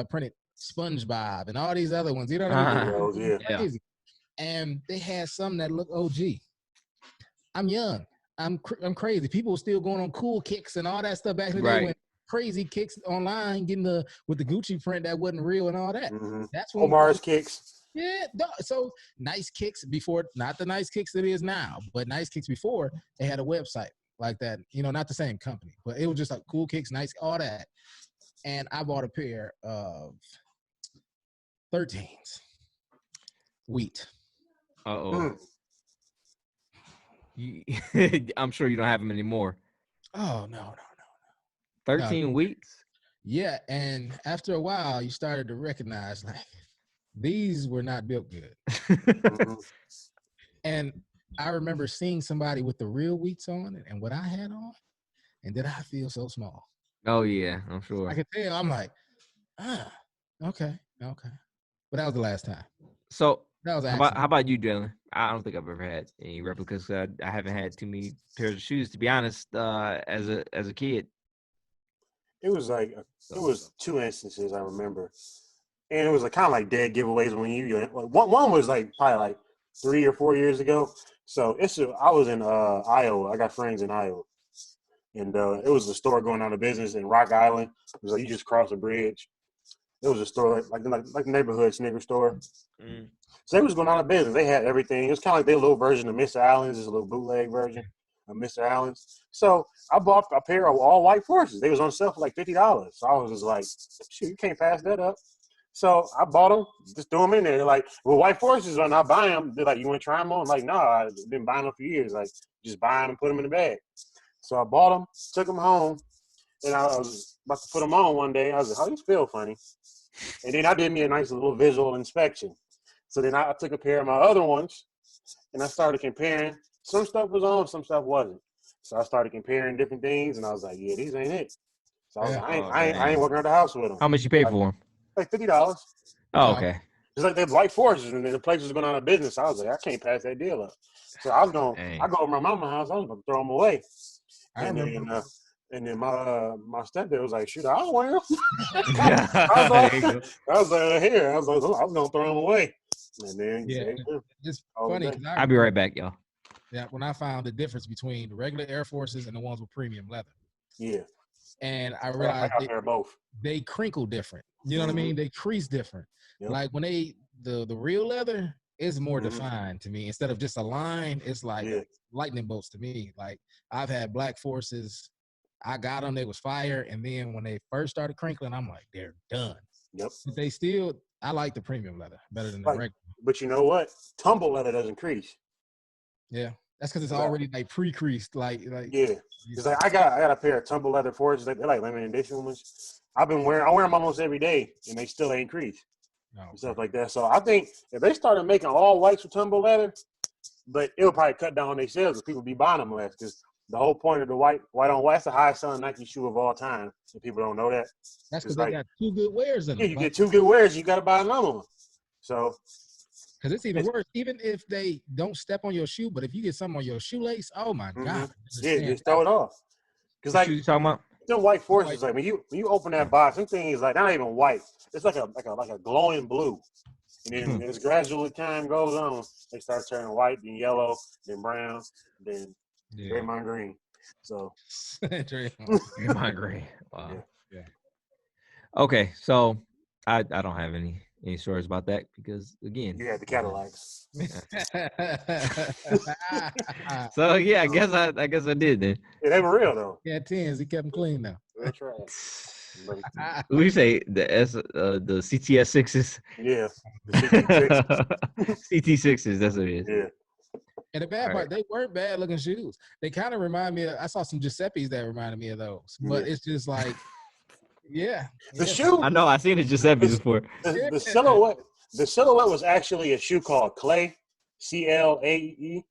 printed SpongeBob and all these other ones. You know what I mean? Crazy. And they had some that look OG. I'm young. I'm crazy. People were still going on cool kicks and all that stuff back in the day when crazy kicks online, getting with the Gucci print that wasn't real and all that. That's when Omar's kicks. Yeah, so nice kicks before, not the nice kicks it is now, but nice kicks before they had a website like that. Not the same company, but it was just like cool kicks, nice, all that. and I bought a pair of 13s wheat. Uh-oh. I'm sure you don't have them anymore. Oh no. 13 weeks? Yeah, and after a while, you started to recognize like these were not built good. And I remember seeing somebody with the real wheats on and what I had on, and did I feel so small? Oh yeah, I'm sure. I could tell. I'm like, okay. But that was the last time. So That was how about you, Dylan? I don't think I've ever had any replicas. I haven't had too many pairs of shoes, to be honest. As a kid, It was like it was two instances I remember, and it was kind of like dead giveaways when one was like probably like 3 or 4 years ago. So I was in Iowa. I got friends in Iowa, and it was a store going out of business in Rock Island. It was like you just cross a bridge. It was a store like the neighborhood sneaker store. So they was going out of business. They had everything. It was kind of like their little version of Mr. Allen's, just a little bootleg version of Mr. Allen's. So I bought a pair of all white Forces. They was on sale for like $50. So I was just like, shoot, you can't pass that up. So I bought them, just threw them in there. They're like, well, white Forces, when I buy them, they're like, you want to try them on? I'm like, no, I've been buying them for years. Like, just buy them and put them in the bag. So I bought them, took them home, and I was about to put them on one day. I was like, oh, these feel funny. And then I did me a nice little visual inspection. So then I took a pair of my other ones, and I started comparing. Some stuff was on, some stuff wasn't. So I started comparing different things, and I was like, yeah, these ain't it. So I was like, I ain't working out the house with them. How much you pay for them? Like $50. Oh, okay. It's like the white Forces, and the place was going out of business. I was like, I can't pass that deal up. So I go over my mama's house. I was going to throw them away. And then my stepdad was like, shoot, I'll wear them. I was like, here. I was going to throw them away. And then, it's funny. I'll be right back, y'all. Yeah, when I found the difference between the regular Air Forces and the ones with premium leather. Yeah. And I realized both. They crinkle different. You know what I mean? They crease different. Yep. Like when the real leather is more defined to me. Instead of just a line, it's like lightning bolts to me. Like I've had Black Forces. I got them. They was fire. And then when they first started crinkling, I'm like, they're done. Yep. But I like the premium leather better than the regular. But you know what? Tumble leather doesn't crease. Yeah. That's because it's already like pre-creased. Like yeah. It's like I got a pair of tumble leather Forces. They're like limited edition ones. I wear them almost every day, and they still ain't creased. And stuff like that. So I think if they started making all whites with tumble leather, but it would probably cut down on their sales because people be buying them less. Because the whole point of the white on white, that's the highest selling Nike shoe of all time. And people don't know that. That's because they got two good wears in them. Yeah, you get two good wears, you got to buy another one. So. Because it's even worse. Even if they don't step on your shoe, but if you get something on your shoelace, oh my God. Yeah, just throw it off. Because like you talking about? The white Forces, like when you open that box, some things like not even white. It's like a glowing blue. And then as gradually time goes on, they start turning white, then yellow, then brown, then Draymond Green. So Draymond Green. Wow. Yeah. Okay, so I don't have any stories about that because again, you had the Cadillacs. So yeah, I guess I did then. Yeah, they were real though. Yeah, 10s. He kept them clean though. That's right. We say the CTS 6s. Yeah, the CT 6s. That's what it is. Yeah. And the bad part, they weren't bad looking shoes. They kind of remind me of. I saw some Giuseppe's that reminded me of those, but it's just like. Yeah. The shoe. I know. I've seen a Giuseppe's before. The silhouette. The silhouette was actually a shoe called Clay, CLAE.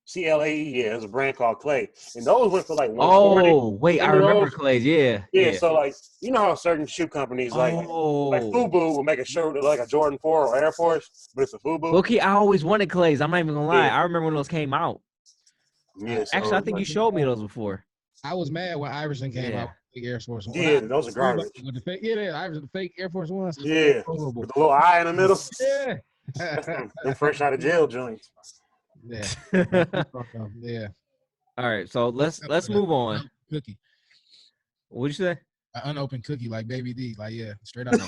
CLAE. Yeah, it's a brand called Clay, and those went for like $140. Oh wait, I remember Clay's. Yeah. So like you know how certain shoe companies like FUBU will make a shirt like a Jordan 4 or Air Force, but it's a FUBU. Okay, I always wanted Clay's. I'm not even gonna lie. I remember when those came out. Yeah. Actually, I think you showed me those before. I was mad when Iverson came out. Air Force One. Yeah, those are garbage. With the fake, the fake Air Force Ones. Yeah, horrible. With the little eye in the middle. Yeah, them fresh out of jail joints. Yeah, yeah. All right, so let's move on. Cookie. What'd you say? An unopened cookie, like Baby D, like straight up.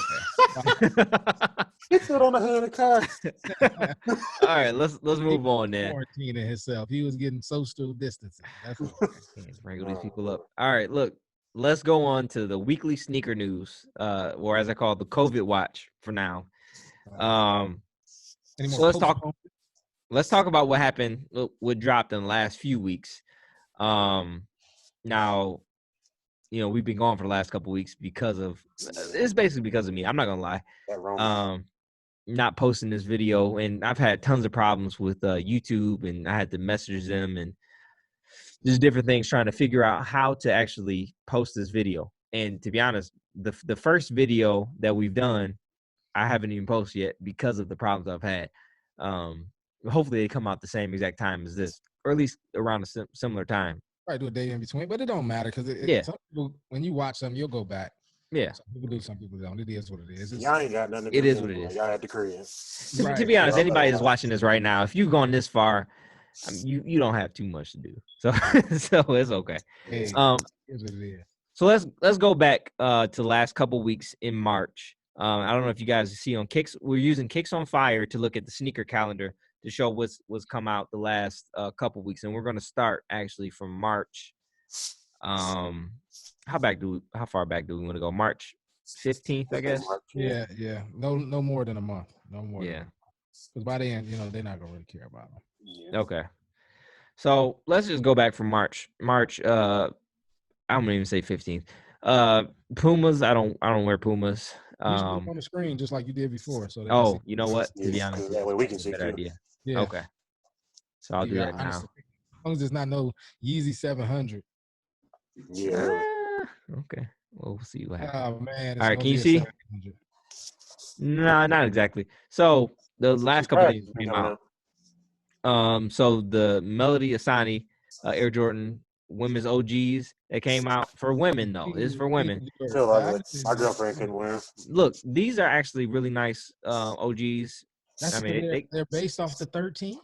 He stood on the hood of the car. All right, let's move on then. Quarantining himself, he was getting social distancing. That's wrangle these people up. All right, look. let's go on to the weekly sneaker news, or as I call it, the COVID watch for now. Any more So let's talk about what happened, what dropped in the last few weeks. Now, we've been gone for the last couple of weeks because of it's basically because of me. I'm not gonna lie. That Roma. Not posting this video, and I've had tons of problems with YouTube, and I had to message them and just different things trying to figure out how to actually post this video. And to be honest, the first video that we've done, I haven't even posted yet because of the problems I've had. Hopefully they come out the same exact time as this, or at least around a similar time. Probably do a day in between, but it don't matter because some people, when you watch them, you'll go back. Yeah. Some people do, some people don't. It is what it is. Y'all ain't got nothing to do. It is what it is. Y'all at the crib. To be honest, anybody that's watching this right now, if you've gone this far, you don't have too much to do. So so it's okay. Hey, it is what it is. So let's go back to the last couple weeks in March. I don't know if you guys see on Kicks. We're using Kicks on Fire to look at the sneaker calendar to show what's come out the last couple weeks, and we're going to start actually from March. How far back do we want to go? March 15th, I guess. Yeah. No more than a month. No more. Yeah. Because by then, they're not gonna really care about them. Yeah. Okay. So let's just go back from March. I don't even say 15th. Pumas. I don't wear Pumas. You just put them on the screen just like you did before. So you know what? To be Yeah, honest, that way we can see better it. idea. Yeah. Okay. So I'll do that now. As long as there's not no Yeezy 700. Yeah. Okay. Well, we'll see what happens. Oh man! All right. Can you see? No, not exactly. So the last couple days came out. So the Melody Asani Air Jordan women's OGs that came out for women though. It's for women. My girlfriend couldn't wear them. Look, these are actually really nice OGs. They're based off the 13.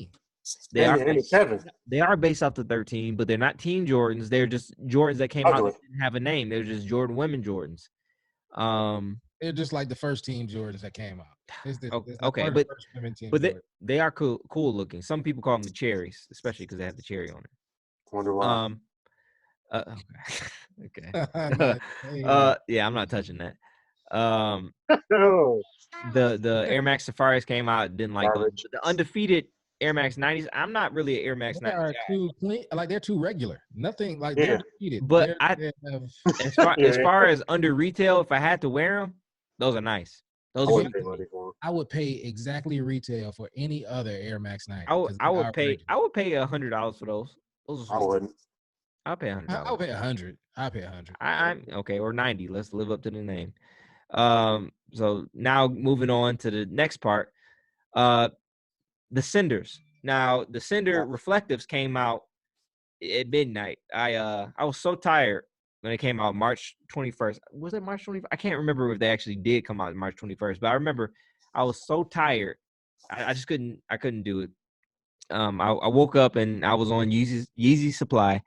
They are based off the 13, but they're not Team Jordans. They're just Jordans that came out that didn't have a name. They're just Jordan women Jordans. They're just like the first Team Jordans that came out. Okay, but they are cool looking. Some people call them the cherries, especially because they have the cherry on it. Wonder why. Okay. Yeah, I'm not touching that. The Air Max Safaris came out. Didn't like those. The undefeated Air Max 90s. I'm not really an Air Max 90s guy. Too clean, they're too regular. Nothing like they're defeated. But as far as under retail, if I had to wear them, those are nice. I would pay exactly retail for any other Air Max 90. I would pay $100 for those. I wouldn't. I'll pay $100. I'll pay $100. I'll pay $100. I'm okay, or 90. Let's live up to the name. So now moving on to the next part. The Cinders. Now the Cinder Reflectives came out at midnight. I was so tired when it came out March 21st. Was it March 21st? I can't remember if they actually did come out March 21st, but I remember I was so tired. I just couldn't do it. I woke up and I was on Yeezy Supply.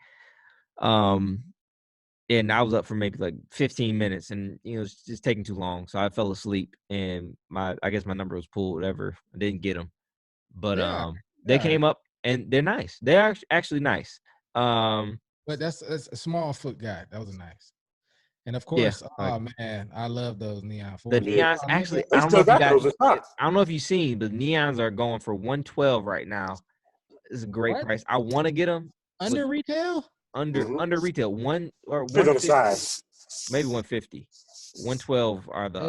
And I was up for maybe like 15 minutes and it was just taking too long. So I fell asleep and I guess my number was pulled, whatever. I didn't get them. But they came up and they're nice. They are actually nice. But that's a small foot guy. That was nice. And of course, man, I love those neon fours. The neons actually, I don't know if you've seen, but neons are going for $112 right now. It's a great price. I want to get them under retail. Under retail, maybe 150. 112 are the the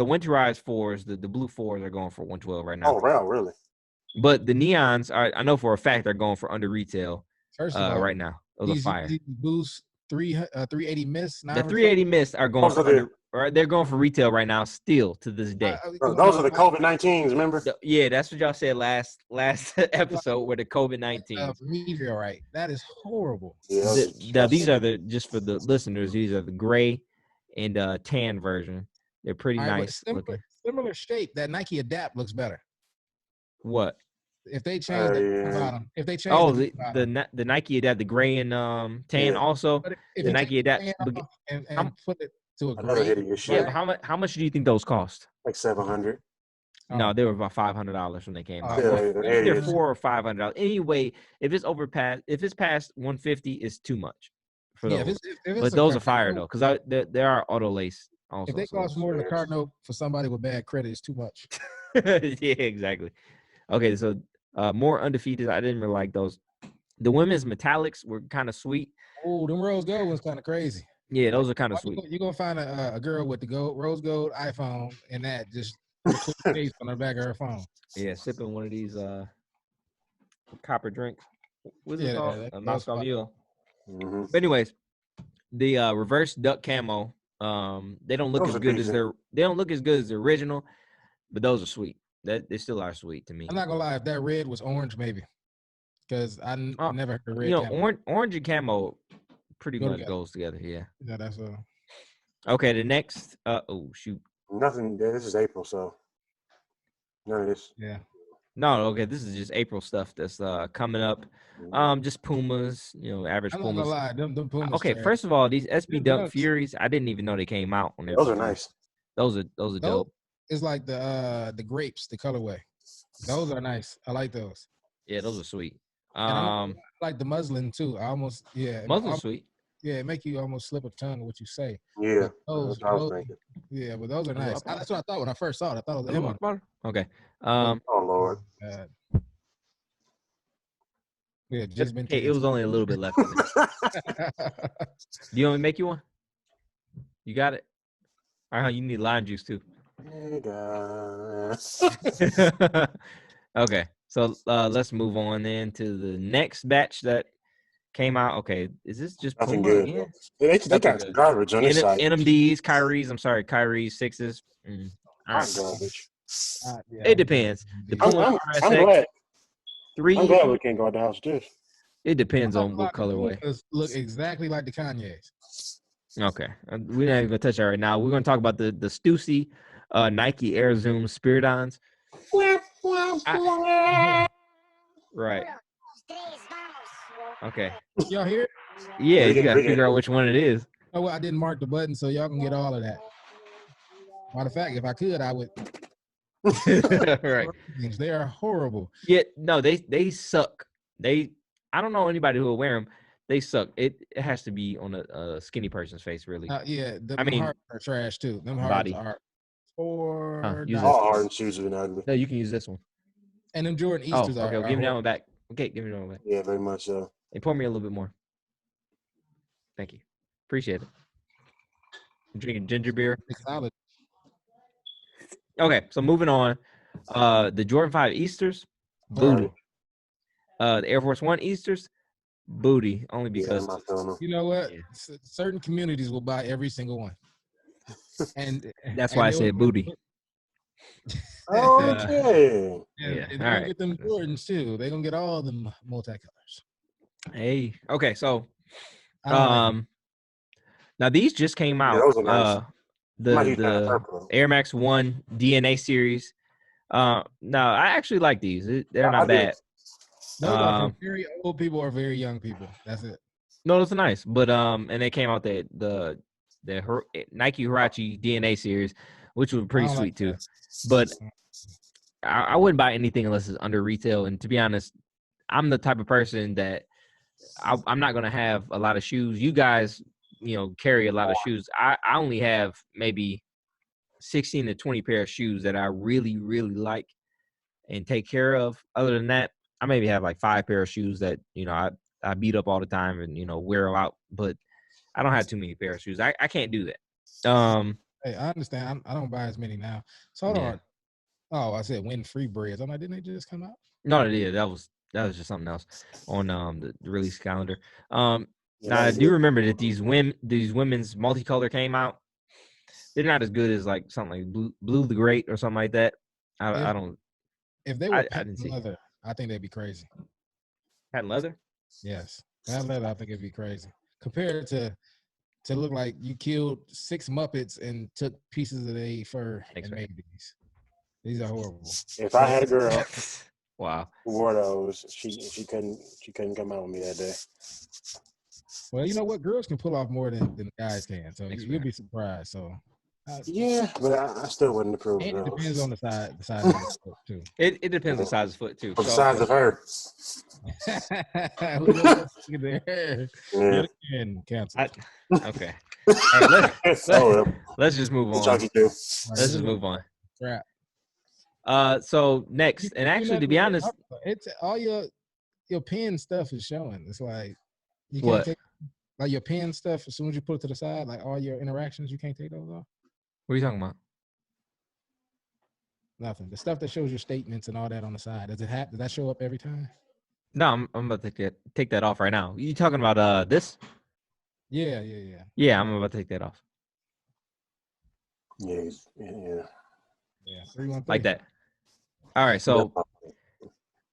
winterized fours. The blue fours are going for 112 right now. Oh wow, really? But the neons are, I know for a fact, they're going for under retail. First of all, right now. Those are fire. These Boost 380 Mists. The 380 Mists are going they're going for retail right now, still to this day. Those are the COVID-19s, remember? Yeah, that's what y'all said last episode with the COVID-19. Meteorite. That is horrible. Yeah, these are just for the listeners. These are the gray and tan version. They're pretty nice looking. Similar shape. That Nike Adapt looks better. What? If they change the bottom, the Nike Adapt, the gray and tan also. The Nike Adapt and put it to a gray. How much do you think those cost? Like $700. No, Oh. they were about $500 when they came out. Yeah, Or yeah, either yeah. $400 or $500. Anyway, if it's past 150, it's too much for Yeah, those. if it's But a those car are fire note, though, because there are auto lace if also. they So cost more than a car note for somebody with bad credit, it's too much. yeah, exactly. Okay, so more undefeated. I didn't really like those. The women's metallics were kind of sweet. Oh, them rose gold was kind of crazy. Yeah, those are kind of sweet. You're gonna find a girl with the rose gold iPhone and that just with a cool face on the back of her phone. Yeah, sipping one of these copper drinks. What's it Yeah, called? that A was Moscow fun. Mule. Mm-hmm. But anyways, the reverse duck camo. They don't look Those as are good as decent. they don't look as good as the original, but those are sweet. That they still are sweet to me. I'm not gonna lie, if that red was orange, maybe. Because Oh, never heard of red camo. orange and camo pretty Go much together. goes together. Yeah. Yeah, that's Okay, the next. Oh shoot. Nothing. This is April, so none of this. yeah. No, okay. This is just April stuff that's coming up. Just Pumas. Average I'm not gonna Pumas. lie, them Pumas Okay, trash. first of all, these SB Them Dunk dunks, Furies, I didn't even know they came out on Those April are 1st. nice. Those are those dope. is like the grapes, the colorway. Those are nice. I like those. Yeah, those are sweet. And I like the muslin too. Muslim's sweet. It make you almost slip a tongue what you say. Yeah, But that's what I was thinking. but those are nice. That's what I thought when I first saw it. I thought it was M. Okay. Oh Lord. Yeah, just been Hey, it was only a little bit left in it. Do you want me to make you one? You got it? All right, you need lime juice too. Hey guys. Okay, so let's move on then to the next batch that came out. Okay, is this just Nothing Puma good. again? They got some garbage on this site. NMDs, Kyries, sixes. Hot garbage. It depends. The Puma I'm glad. 3. I'm glad we can't go out the house with this. It depends on what colorway. Look exactly like the Kanye's. Okay, we're not even gonna touch that right now. We're gonna talk about the Stussy Nike Air Zoom Spiridons. Right. Okay. Y'all hear it? Yeah, you gotta figure out which one it is. Oh, well, I didn't mark the button, so y'all can get all of that. Matter of fact, if I could, I would. Right. They are horrible. Yeah, no, they suck. I don't know anybody who will wear them. They suck. It has to be on a skinny person's face, really. Them hearts are trash too. Them hearts are all Harden shoes are ugly. No, you can use this one. And them Jordan Easters are. Okay, give me that one back. Okay, give me that one back. Yeah, very much so. And pour me a little bit more. Thank you. Appreciate it. I'm drinking ginger beer. Solid. Okay, so moving on. The Jordan 5 Easters, booty. The Air Force One Easters, booty. Only because you know what? Yeah. Certain communities will buy every single one. And that's why I said booty. Okay. They're gonna get them Jordans too. They're gonna get all them multicolors. Hey. Okay, so now these just came out. Yeah, those are nice. The Air Max 1 DNA series. No, I actually like these. They're not bad. Those are from very old people or very young people. That's it. No, those are nice. But and they came out the Nike Huarache DNA series, which was pretty sweet too. But I wouldn't buy anything unless it's under retail. And to be honest, I'm the type of person that I'm not gonna have a lot of shoes. You guys, carry a lot of shoes. I only have maybe 16 to 20 pair of shoes that I really, really like and take care of. Other than that, I maybe have like 5 pair of shoes that, I beat up all the time and, wear them out. But I don't have too many pair of shoes. I can't do that. Hey, I understand. I don't buy as many now. So hold on. Oh, I said win free breads. I'm like, didn't they just come out? No, they did. That was just something else on the release calendar. Now I do remember that these women's multicolor came out. They're not as good as like something like Blue the Great or something like that. I don't. If they were patent leather, I think they'd be crazy. Patent leather? Yes, patent leather. I think it'd be crazy compared to look like you killed 6 Muppets and took pieces of their fur and made these. These are horrible. If I had a girl, wow, who wore those, she couldn't come out with me that day. Well, you know what? Girls can pull off more than guys can, so you'll be surprised. So Yeah, but I still wouldn't approve of And it depends those. on the size of the foot too. It depends on the size of foot too. Or the So size of her. We gonna put it there. Yeah. Yet again, cancel. okay. All right, Oh, let's just move on. chunky too. Let's just move on. Crap. So next, and actually, to be honest, it's all your pen stuff is showing. It's like you can't what? take like your pen stuff as soon as you put it to the side, like all your interactions, you can't take those off. What are you talking about? Nothing. The stuff that shows your statements and all that on the side, does that show up every time? No, I'm about to take that off right now. You talking about this? Yeah. Yeah, I'm about to take that off. Yeah. 3, 1, 3. Like that. All right, so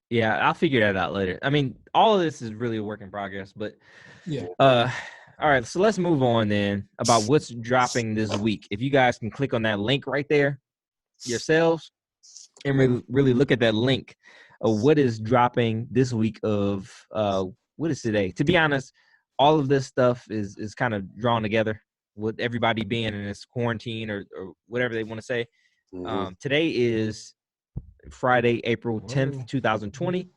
yeah, I'll figure that out later. I mean, all of this is really a work in progress, but yeah. All right, so let's move on then about what's dropping this week. If you guys can click on that link right there yourselves and really look at that link of what is dropping this week of what is today. To be honest, all of this stuff is kind of drawn together with everybody being in this quarantine or whatever they want to say. Today is Friday, April 10th, 2020.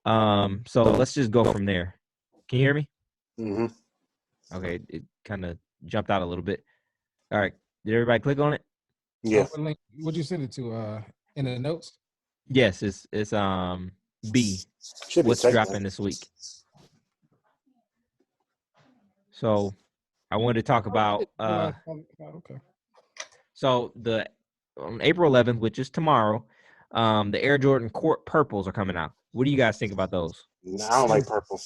So let's just go from there. Can you hear me? Mm-hmm. Okay, it kind of jumped out a little bit. All right, did everybody click on it? Yeah. What'd you send it to? In the notes? Yes, it's B. What's dropping this week? So I wanted to talk about okay. So on April 11th, which is tomorrow, the Air Jordan Court Purples are coming out. What do you guys think about those? I don't like purple.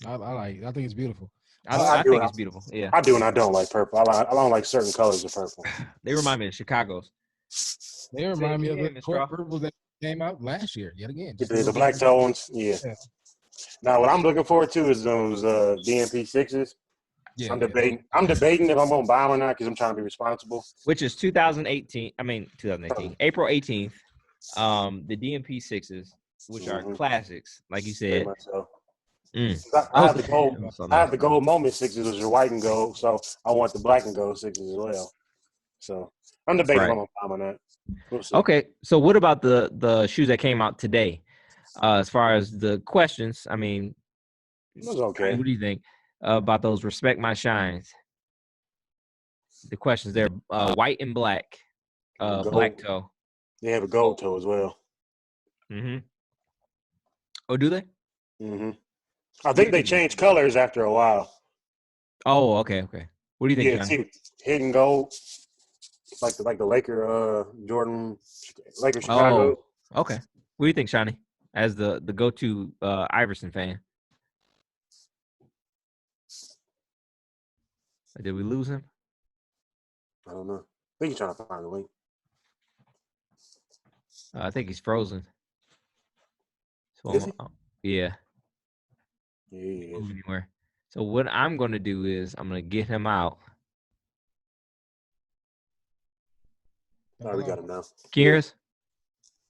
I think it's beautiful. I think it's beautiful. Yeah, I do, and I don't like purple. I don't like certain colors of purple. They remind me of Chicago's. They remind me of the court purples that came out last year. Yet again, The black toe ones. Yeah. Now, what I'm looking forward to is those DMP 6s. Yeah, I'm debating if I'm gonna buy them or not because I'm trying to be responsible. Which is 2018. April 18th. The DMP 6s, which are classics, like you said. I have the gold moment 6s, which are white and gold, so I want the black and gold 6s as well. So I'm debating if I'm gonna buy them or not. We'll see. Okay, so what about the shoes that came out today? As far as the questions, I mean, it was okay. What do you think about those Respect My Shines? The questions there, white and black, black toe. They have a gold toe as well. Mm-hmm. Oh, do they? Mm-hmm. I think they changed colors after a while. Oh, okay. What do you think, Johnny? See, hidden gold, like the Laker Jordan, Laker Chicago. Oh, okay. What do you think, Shawnee, as the go-to Iverson fan? Did we lose him? I don't know. I think he's trying to find the link. I think he's frozen. So Is he? Yeah. Yeah. Anywhere. So what I'm going to do is I'm going to get him out. Oh, we got him now. Can you hear us?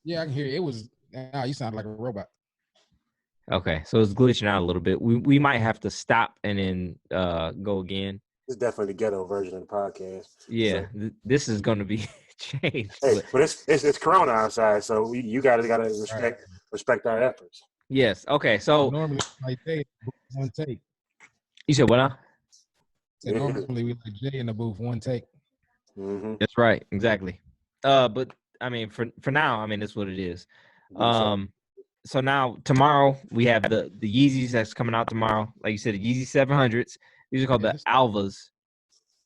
Yeah, I can hear you. You sound like a robot. Okay, so it's glitching out a little bit. We might have to stop and then go again. It's definitely the ghetto version of the podcast. Yeah, so. This is going to be changed. Hey, but it's Corona outside, so you guys got to respect our efforts. Yes. Okay. So normally like Jay one take. You said what now? So normally we like Jay in the booth one take. Mm-hmm. That's right. Exactly. But I mean, for now, I mean, it's what it is. So now tomorrow we have the Yeezys that's coming out tomorrow. Like you said, the Yeezy 700s. These are called the Alvas.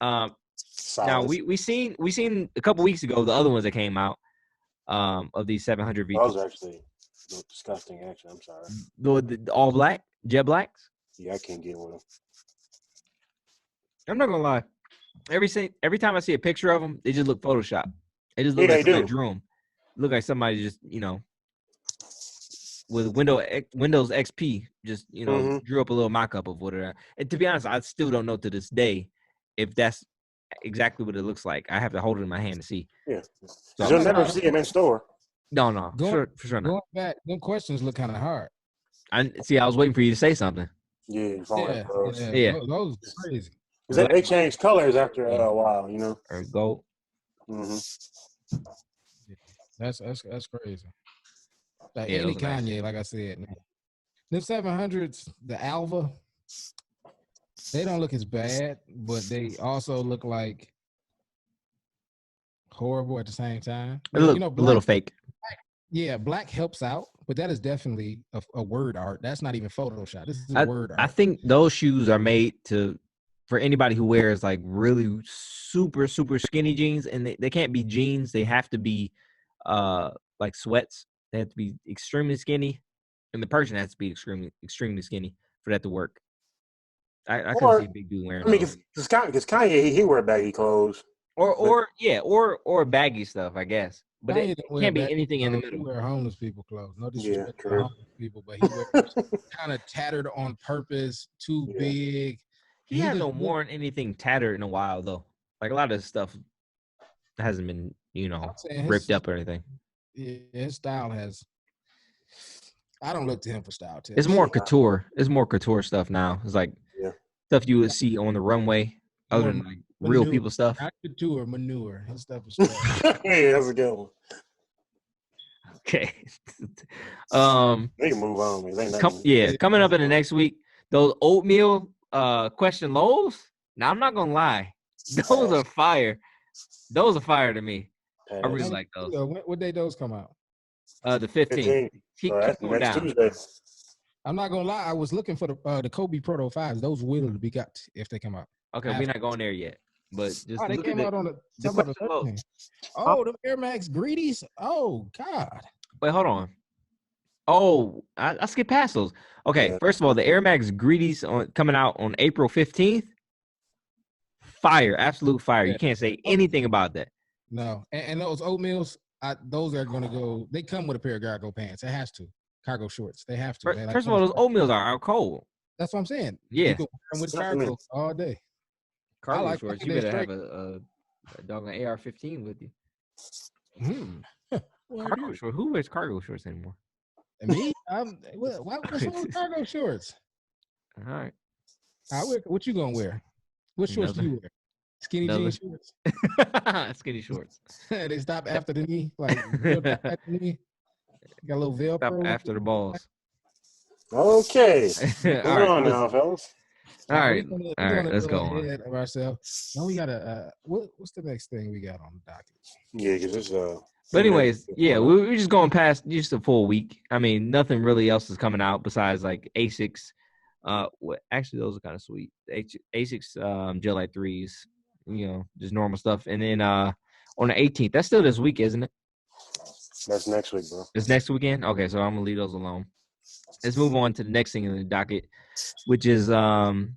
Now we seen a couple weeks ago the other ones that came out of these 700 V2s. Those are actually disgusting. Actually, I'm sorry. The all black, jet blacks. Yeah, I can't get one of them. I'm not gonna lie. Every time I see a picture of them, they just look Photoshopped. They just look like somebody drew them. Look like somebody just with Windows XP just drew up a little mock-up of what it are. And to be honest, I still don't know to this day if that's exactly what it looks like. I have to hold it in my hand to see. Yeah, so you'll never see them in store. No, for sure not. Going back, them questions look kind of hard. I was waiting for you to say something. Yeah. Those are crazy. They changed colors after a while, Or gold. Mm-hmm. Yeah. That's crazy. Like Yeah, any those are nice. Kanye, like I said, them 700s, the Alva, they don't look as bad, but they also look like horrible at the same time. They But look a little black, fake. yeah, black helps out, but that is definitely a word art. That's not even Photoshop. This is I word I art. think those shoes are made for anybody who wears like really super skinny jeans, and they can't be jeans. They have to be like sweats. They have to be extremely skinny, and the person has to be extremely skinny for that to work. I couldn't see Or a big dude wearing I mean, those. because Kanye he wear baggy clothes, but Or baggy stuff, I guess. But Kanye it don't wear can't be back anything in the clothes. He middle. wear homeless people clothes. No yeah, disrespect to true. homeless people, but he wears kind of tattered on purpose, too Yeah, big. He He just hasn't look. worn anything tattered in a while though. Like a lot of his stuff hasn't been, I'm saying ripped up or anything. his style has. I don't look to him for style It's tips. more couture. It's more couture stuff now. It's like yeah. stuff you would see on the runway, other More than like real manure, people stuff. not couture, manure. His stuff is trash. Yeah, that's a good one. Okay. They can move on, man. They ain't nothing. Coming up in the next week, those oatmeal question loaves. Now I'm not gonna lie, those are fire. Those are fire to me. I really Pass. like those. What day those come out? The 15th. 15. So Keep that's going next down. Tuesday. I'm not gonna lie. I was looking for the Kobe Proto 5s. Those will be got if they come out. Okay, we're not going there yet, but just They look came at out on the the talking about question the load. 13. Oh, the Air Max Greedies. Oh God. Wait, hold on. Oh, I skipped past those. Okay, Yeah. first of all, the Air Max Greedies coming out on April 15th. Fire, absolute fire. Yeah. You can't say Oh, anything about that. no, and those oatmeals, those are gonna go. They come with a pair of cargo pants. It has to. Cargo shorts. They have to. They like First of all, those oatmeals are cold. That's what I'm saying. Yeah. You can wear them with cargo all day. Cargo I shorts. think You they're better straight. have a doggone AR-15 with you. Cargo shorts. Who wears cargo shorts anymore? Me? What's wrong with cargo shorts? All right. What you gonna wear? What shorts do you wear? Skinny jean shorts. Skinny shorts. They stop after the knee, like real tight at the knee. Got a little Velcro. Stop after the balls. Okay. Moving All right. on now, fellas. All right. Let's go on. Ahead of ourselves. Now we gotta. What's the next thing we got on the docket? Yeah, because it's But anyways, yeah, we're just going past just a full week. I mean, nothing really else is coming out besides like ASICs. Actually, those are kind of sweet. ASICs, Gel Light 3s, just normal stuff. And then on the 18th, that's still this week, isn't it? That's next week, bro. It's next weekend? Okay, so I'm gonna leave those alone. Let's move on to the next thing in the docket, which is let's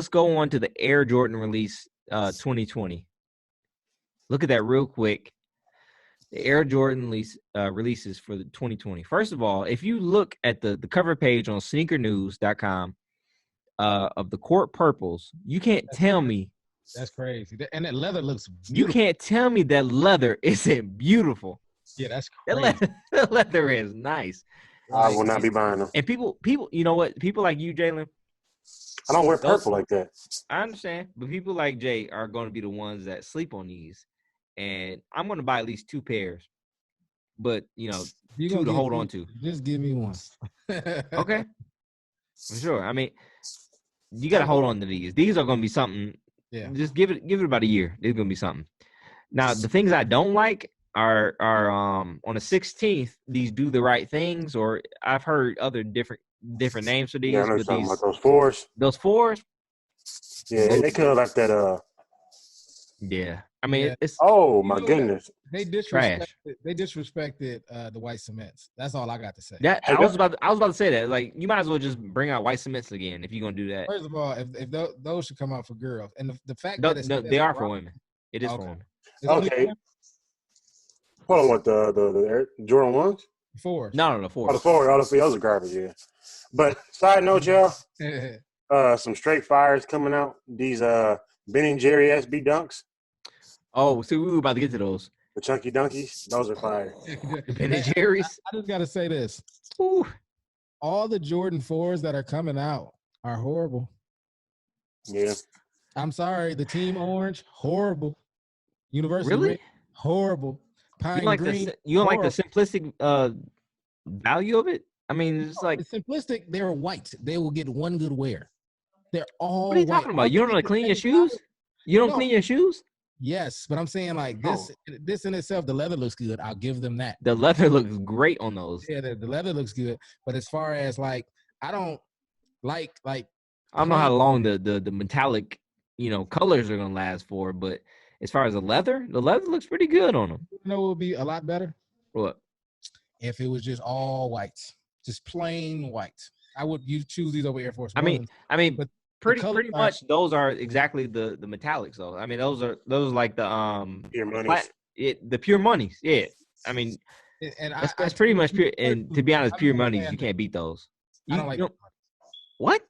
go on to the Air Jordan release 2020. Look at that real quick. The Air Jordan releases for the 2020. First of all, if you look at the cover page on sneakernews.com of the court purples, you can't tell me. That's crazy. And that leather looks beautiful. You can't tell me that leather isn't beautiful. Yeah, that's crazy. That leather is nice. I will not be buying them. And people, you know what? People like you, Jalen. I don't wear purple like that. I understand, but people like Jay are going to be the ones that sleep on these. And I'm going to buy at least 2 pairs, but two to hold on to. Just give me one. Okay, for sure. I mean, you got to hold on to these. These are going to be something. Yeah. Just give it about a year. It's going to be something. Now, the things I don't like are on the 16th. These do the right things, or I've heard other different names for these. Yeah, I know you're talking about those 4s. Those 4s. Yeah, they could have left that. Yeah, I mean, it's. Oh my goodness! They disrespected. They disrespected the white cements. That's all I got to say. I was about to say that. Like, you might as well just bring out white cements again if you're gonna do that. First of all, if those should come out for girls, and the fact that they are for women. It is for women. Okay. Hold on, what the Air Jordan 1s? 4s. No, 4s. Oh, the 4s. All the those are garbage. Yeah. But side note, y'all. Some straight fires coming out. These Ben and Jerry SB dunks. Oh, so we were about to get to those. The chunky dunkies. Those are fire. Ben and Jerry's. I just gotta say this. Ooh. All the Jordan 4s that are coming out are horrible. Yeah. I'm sorry, the team orange, horrible. University Really? red, horrible. You don't Pine like green, you don't like the horrible. simplistic value of it? I mean, it's like, It's simplistic. They're white. They will get one good wear. They're what are all you white. talking All about? You they don't know need how to is clean your same shoes? color. You don't No, clean your shoes? yes, but I'm saying like No. this in itself, the leather looks good. I'll give them that. The leather looks great on those. Yeah, the leather looks good. But as far as like, I don't like I don't know plain. how long the metallic, colors are gonna last for, but as far as the leather looks pretty good on them. You know, it would be a lot better What? if it was just all white, just plain white. I would you choose these over Air Force I mean, Ones, I mean, but the pretty colors pretty are much those are exactly the metallics though. I mean, those are like Your the money's. the pure monies. Yeah, I mean, and that's tell pretty you much pure. And to be honest, I'm pure not a monies fan you of it. can't beat those. I You, don't you like don't what?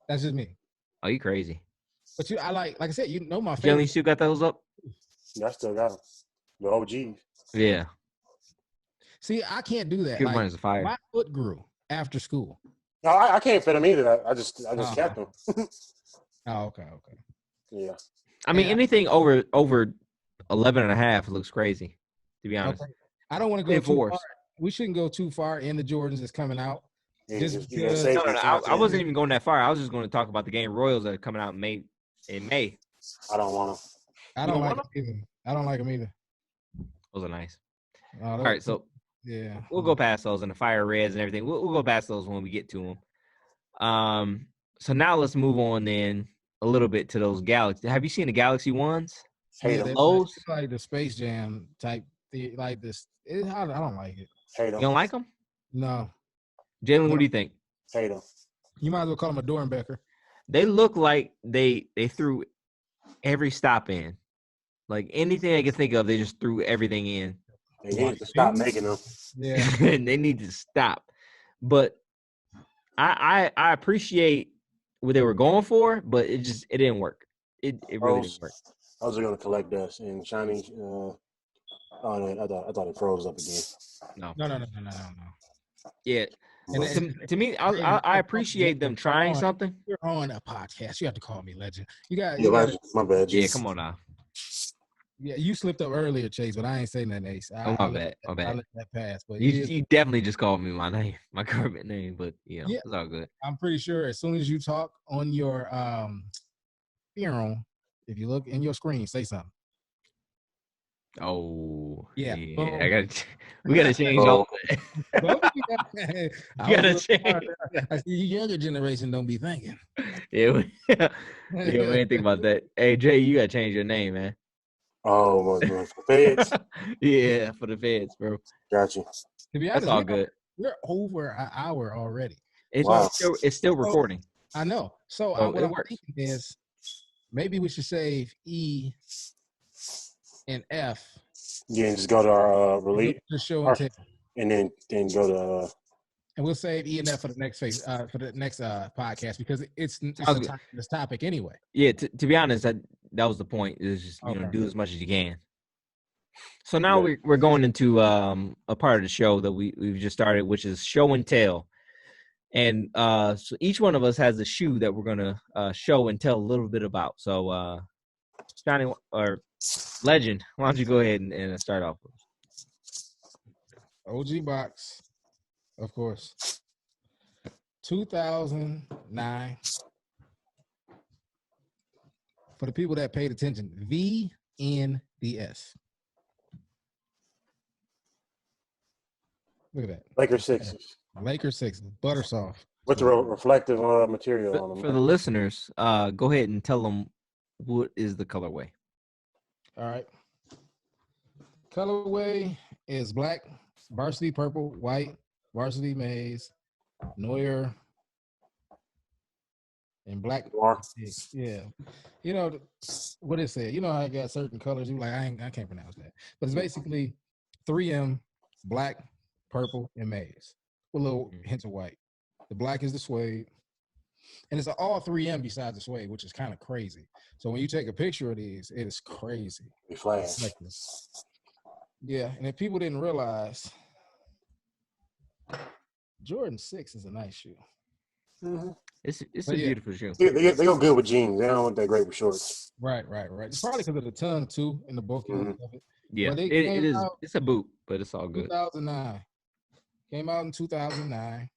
that's just me. Oh, you crazy? But I like I said, you know my Jelly, you favorite. still got those up? I still got them. The OGs. Yeah, See, I can't do that. pure Like monies are fire. my foot grew after school. No, I can't fit them either. I just Oh, kept them. okay. Yeah. I mean, And anything over 11 and a half looks crazy, to be honest. okay, I don't want to go too far. Enforced. We shouldn't go too far in the Jordans that's coming out. Just You got because No, no, safety no. I content. wasn't even going that far. I was just going to talk about the game Royals that are coming out in May. I don't want them. I You don't don't like want them either. I don't like them either. Those are nice. All All right, so yeah, we'll go past those and the fire reds and everything. We'll go past those when we get to them. So now let's move on then a little bit to those Galaxy. Have you seen the Galaxy ones? Hate Yeah, them. they Lows? like the Space Jam type. Like this. I don't like it. Hate You them. don't like them? No, Jalen, what but do you think? Hate them. you might as well call him a Dornbecker. They look like they threw every stop in. Like anything I could think of, they just threw everything in. They need to stop making them. Yeah, And they need to stop. But I appreciate what they were going for, but it didn't work. It really didn't work. I was going to collect dust and shiny. I thought it froze up again. no. Yeah. And To me, I appreciate them trying something. You're on a podcast. You have to call me legend. You got. My bad. Yeah, come on now. Yeah, you slipped up earlier, Chase, but I ain't saying that, Ace. My bad. I let that pass. But you definitely just called me my name, my government name, but yeah, it's all good. I'm pretty sure as soon as you talk on your funeral, if you look in your screen, say something. Oh yeah. We gotta change all that. You gotta change. I see you younger generation don't be thinking. Yeah, we ain't think about that. Hey Jay, you gotta change your name, man. Oh, for feds. Yeah, for the feds, bro. Gotcha. To be honest, that's all good. We're over an hour already. It's still recording. I know. So what I'm thinking is maybe we should save E and F. Yeah, and just go to our release. Just show and tell. And then go to. And we'll save E and F for the next phase, for the next podcast because it's this topic anyway. Yeah, to be honest, that was the point. Is just do as much as you can. So now we're going into a part of the show that we've just started, which is show and tell. And so each one of us has a shoe that we're gonna show and tell a little bit about. So Johnny or Legend, why don't you go ahead and start off with OG box, of course. 2009. For the people that paid attention, VNDS. Look at that. Laker Sixers. Laker Sixers, butter soft. With the reflective material on them. For the listeners, go ahead and tell them what is the colorway. All right. Colorway is black, varsity purple, white, varsity maize, Neuer, and black. Yeah. You know what it said. You know how I got certain colors. You like I can't pronounce that. But it's basically 3M, black, purple, and maize with little hints of white. The black is the suede. And it's all 3M besides the suede, which is kind of crazy. So when you take a picture of these, it is crazy. It flash. Yeah, and if people didn't realize, Jordan 6 is a nice shoe. Mm-hmm. It's But a yeah, beautiful shoe. They go good with jeans. They don't look that great with shorts. right. It's probably because of the tongue too and the bulkiness Mm-hmm. of it. Yeah, But it it came is. out It's a boot, but it's all good. 2009. Came out in 2009.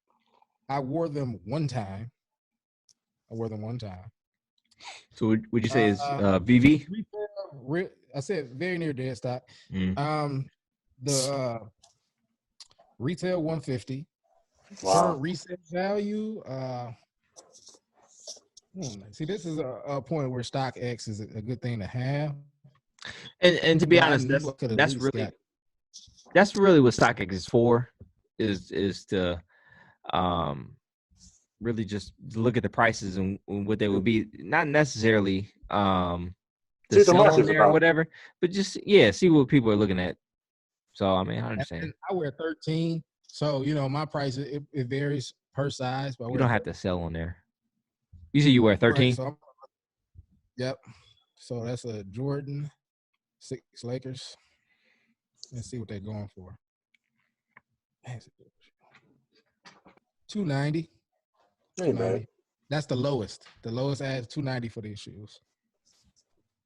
I wore them one time. So would you say it's Uh, VV? I said very near dead stock. Mm. The retail 150. Wow. Current resale value. See, this is a point where StockX is a good thing to have. And to be But I honest, knew I could at least got. that's really what StockX is for. Is to really just look at the prices and what they would be, not necessarily See to what the sell on market's there or about. whatever, but just see what people are looking at. So I mean, I understand. And I wear 13, so my price it varies per size. But I You wear don't have to sell on there. You say you wear 13. right. So yep. So that's a Jordan 6 Lakers. Let's see what they're going for. 290. Ain't bad. That's the lowest. The lowest ad is 290 for these shoes,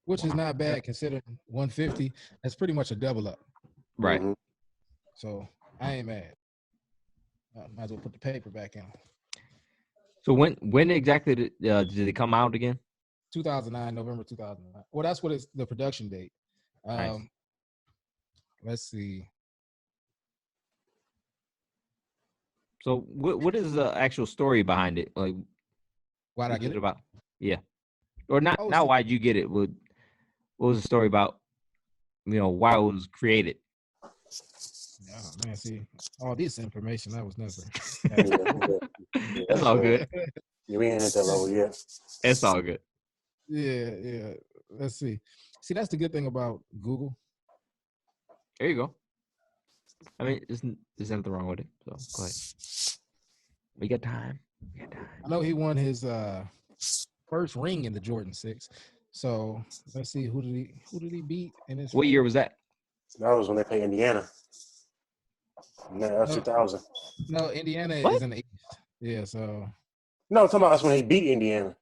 which is not bad considering 150. That's pretty much a double up. Right. Mm-hmm. So I ain't mad. Might as well put the paper back in. So when exactly did it come out again? 2009, November 2009. Well, that's what it's the production date. Nice. Let's see. So what is the actual story behind it? Like, Why'd I what's get it it? about? Yeah, or not? Oh, Not why'd you get it? What was the story about? Why it was created? oh, man, see, all this information I was never. Yeah, That's all good. Yeah, we ain't at that level yet. It's all good. Yeah. Let's see. See, that's the good thing about Google. There you go. I mean, there's nothing wrong with it. So go ahead. We got time. I know he won his first ring in the Jordan 6. So let's see who did he beat in his. What year was that? That was when they played Indiana. No, that was 2000. No, Indiana What? is in the East. Yeah, so. No, I'm talking about that's when they beat Indiana.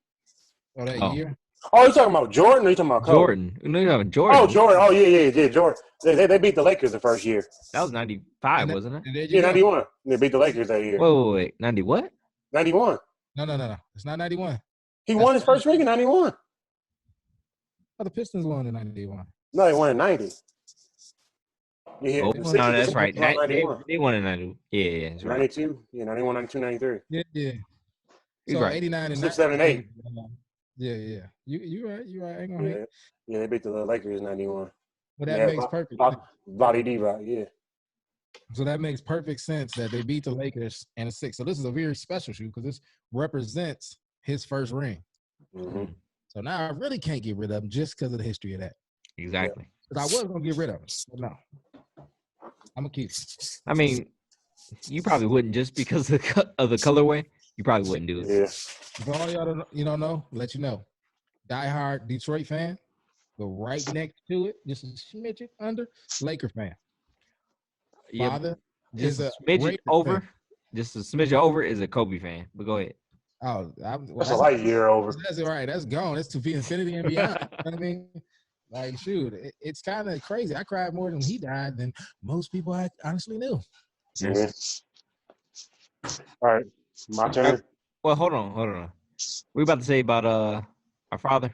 Oh, that year? Oh, you talking about Jordan or you talking about Kobe? Jordan. No, you're talking Jordan. Oh, Jordan. Oh, yeah, Jordan. They beat the Lakers the first year. That was 95, wasn't it? And there you Yeah, go. 91. They beat the Lakers that year. Wait. 90 what? 91. No. It's not 91. He won his first ring in 91. Oh, the Pistons won in 91. No, they won in 90. Yeah, Oh, the no, Sixers that's right. won 91. They won in 90. Yeah, that's right. 92. Yeah, 91, 92, 93. Yeah. He's So right. 89 and 6, 7, 8. Yeah. You right. I ain't gonna hate. Yeah, they beat the Lakers in 91. But that makes perfect sense. Body D, right? Yeah. So that makes perfect sense that they beat the Lakers in a 6. So this is a very special shoe because this represents his first ring. Mm-hmm. So now I really can't get rid of him just because of the history of that. Exactly. Because I was gonna get rid of him, but no, I'm gonna keep him. I mean, you probably wouldn't just because of the colorway. You probably wouldn't do it. Yeah. For all y'all don't know, let you know. Diehard Detroit fan, but right next to it, just a smidget under, Laker fan. Father just is a smidget Raiders over. fan. Just a smidget over is a Kobe fan. But go ahead. Oh, That's a light year over. That's right. That's gone. It's to infinity and beyond. You know what I mean? Like, shoot, it's kind of crazy. I cried more when he died than most people I honestly knew. Yeah. All right, my turn. Well, hold on. We about to say about our father.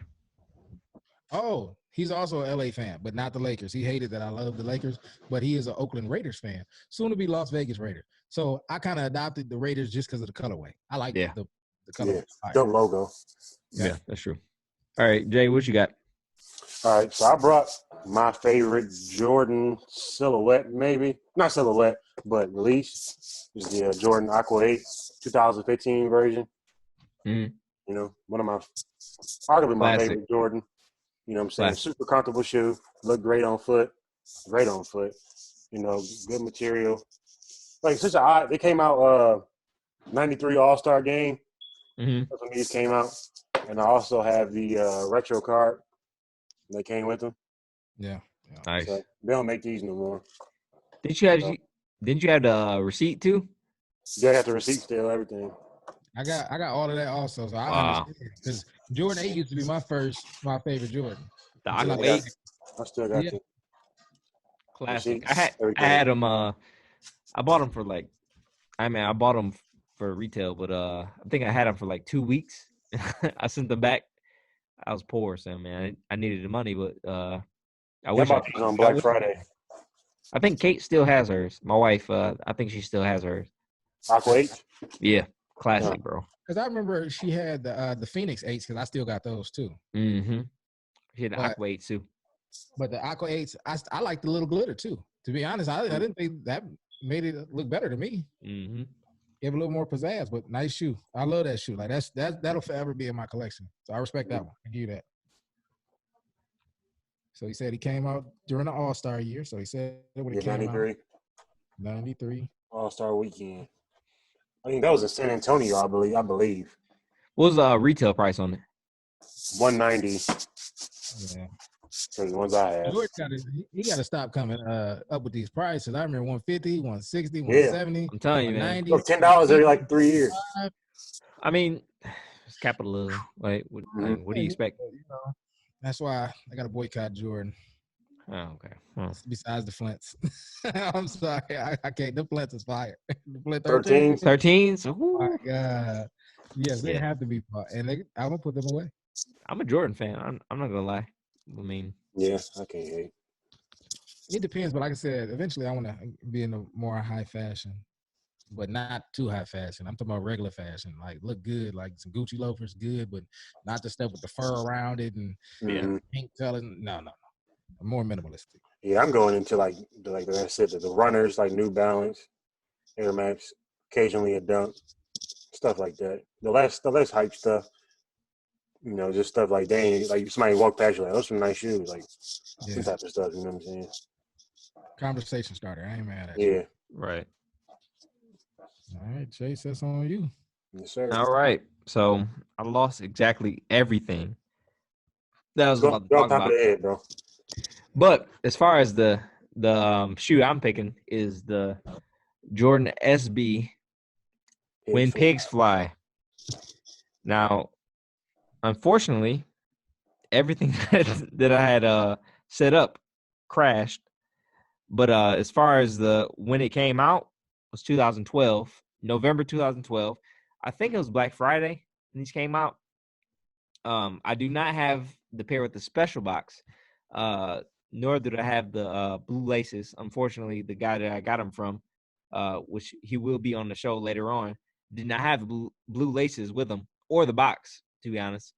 Oh, he's also an LA fan, but not the Lakers. He hated that I love the Lakers, but he is an Oakland Raiders fan, soon to be Las Vegas Raiders. So I kind of adopted the Raiders just because of the colorway. I like the colorway. Yeah, dope logo. Yeah, that's true. All right, Jay, what you got? All right, so I brought my favorite Jordan silhouette, maybe not silhouette, but release is the Jordan Aqua 8 2015 version. Mm-hmm. You know, one of my arguably my Classic. favorite Jordan. You know what I'm saying? Classic. Super comfortable shoe, look great on foot. You know, good material. Like such a odd. They came out 93 All-Star game. Mm-hmm. That's when these came out, and I also have the retro card. They came with them. Yeah. Nice. So they don't make these no more. Didn't you have the receipt too? Yeah, I got the receipt still, everything. I got all of that also, so I Wow. understand because Jordan 8 used to be my favorite Jordan The until I Aqua Yeah, 8, I still got yeah. the classic. receipts, I had everything. them. I bought them for like. I bought them for retail, but I think I had them for like 2 weeks. I sent them back. I was poor, so man, I needed the money, but I Yeah, I wish I bought could. these on I Black wish. Friday. I think Kate still has hers. My wife, I think she still has hers. Aqua 8. Yeah, Yeah. classic, bro. Because I remember she had the Phoenix 8s because I still got those too. Mm-hmm. She had the But Aqua 8 too. but the Aqua 8s, I like the little glitter too. To be honest, I didn't think that made it look better to me. Mm-hmm. Give a little more pizzazz, but nice shoe. I love that shoe. Like that'll forever be in my collection. So I respect that one. I give you that. So he said he came out during the All-Star year. So he said when it Yeah, came out, 93 93. All-Star Weekend. I think that was in San Antonio, I believe. What was the retail price on it? 190 Yeah. for the ones I have. George he got to stop coming up with these prices. I remember 150, 160, Yeah. 170, I'm telling you, man. 190, Look, $10 every like 3 years. 185. I mean, it's capitalism. Like, what do you expect? You know, that's why I got to boycott Jordan. Oh, okay. Huh. Besides the Flints, I'm sorry, I can't. The Flints is fire. The Flint 13. 13. 13s. Oh my God. Yes, they Yeah, have to be fire, and I'm gonna put them away. I'm a Jordan fan. I'm not gonna lie. I mean, Yeah, I can't hate. It depends, but like I said, eventually I want to be in a more high fashion, but not too high fashion. I'm talking about regular fashion, like look good, like some Gucci loafers, good, but not the stuff with the fur around it and yeah. pink colors. No. More minimalistic. Yeah, I'm going into like I said, the runners, like New Balance, Air Max, occasionally a Dunk, stuff like that. The less hype stuff, just stuff like dang, like somebody walk past you like, those some nice shoes, like Yeah. some type of stuff. You know what I'm saying? Conversation starter. I ain't mad at you. Yeah, Right. All right, Chase, that's on you. yes sir. All right. So I lost exactly everything that I was Go, about to go on talk top of about. the head, bro. But as far as the shoe I'm picking is the Jordan SB When Pigs Fly. Now, unfortunately, everything that I had set up crashed. But as far as when it came out was 2012, November 2012. I think it was Black Friday when these came out. I do not have the pair with the special box, nor do I have the blue laces. Unfortunately, the guy that I got them from, which he will be on the show later on, did not have the blue laces with him or the box. To be honest,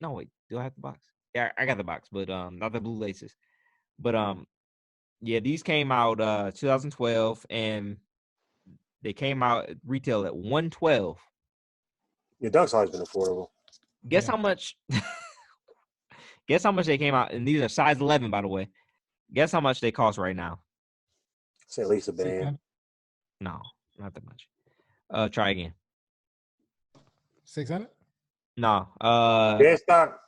no wait, do I have the box? Yeah, I got the box, but not the blue laces. But yeah, these came out 2012, and they came out at retail at 112. Your Dunk's always been affordable. Guess Yeah. how much? Guess how much they came out, and these are size 11, by the way. Guess how much they cost right now? Say at least a band. 600. No, not that much. Try again. 600. No, Dead stock.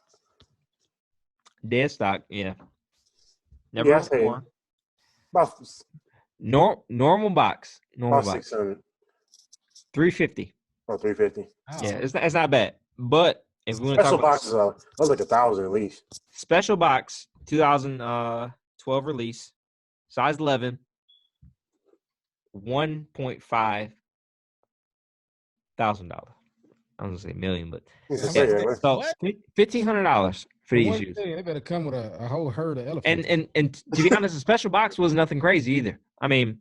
dead stock. Yeah, Yeah, I never say more. about Normal box. Normal about box. 600 $350. or 350. Oh. Yeah, it's not bad. But if we want to talk Special about boxes are those like 1,000 at least. special box, 2012 release, size 11, $1.5 thousand. I was gonna say million, but It's a I'm about yeah. to say, cigarette. So what? $1,500 for The these one shoes. thing they better come with a whole herd of elephants. And to be honest, the special box was nothing crazy either. I mean,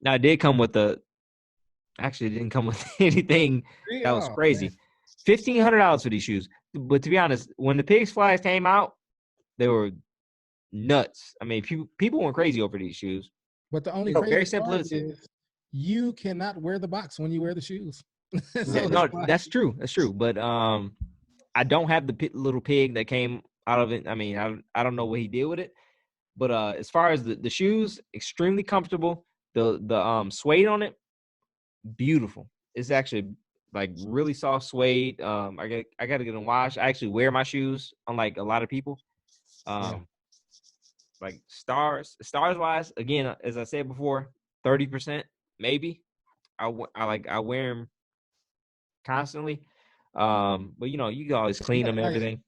now it did come with actually it didn't come with anything that was Oh, crazy. man. $1,500 for these shoes. But to be honest, when the Pigs Flies came out, they were nuts. I mean, people went crazy over these shoes. But the only They're very crazy part simplistic. is you cannot wear the box when you wear the shoes. Yeah, So no, it's like, that's true. That's true. But I don't have the little pig that came out of it. I mean, I don't know what he did with it. But as far as the shoes, extremely comfortable. The suede on it, beautiful. It's actually like really soft suede. I got to get them washed. I actually wear my shoes, unlike a lot of people. yeah. Like stars wise, again, as I said before, 30% maybe. I wear them constantly. But you know, you can always clean them and everything.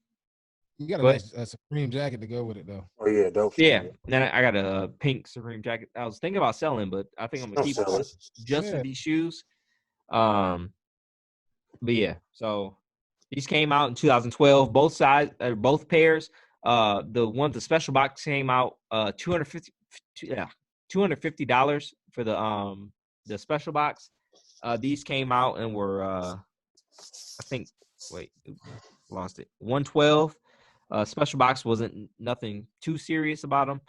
You got a But nice Supreme jacket to go with it, though. Oh yeah, dope. yeah, then I got a pink Supreme jacket. I was thinking about selling, but I think I'm gonna Don't keep it sell it. just for Yeah. these shoes. But yeah, so these came out in 2012. Both sides, both pairs. The special box came out $250 for the special box. These came out and were I think lost it 112. Special box wasn't nothing too serious about them.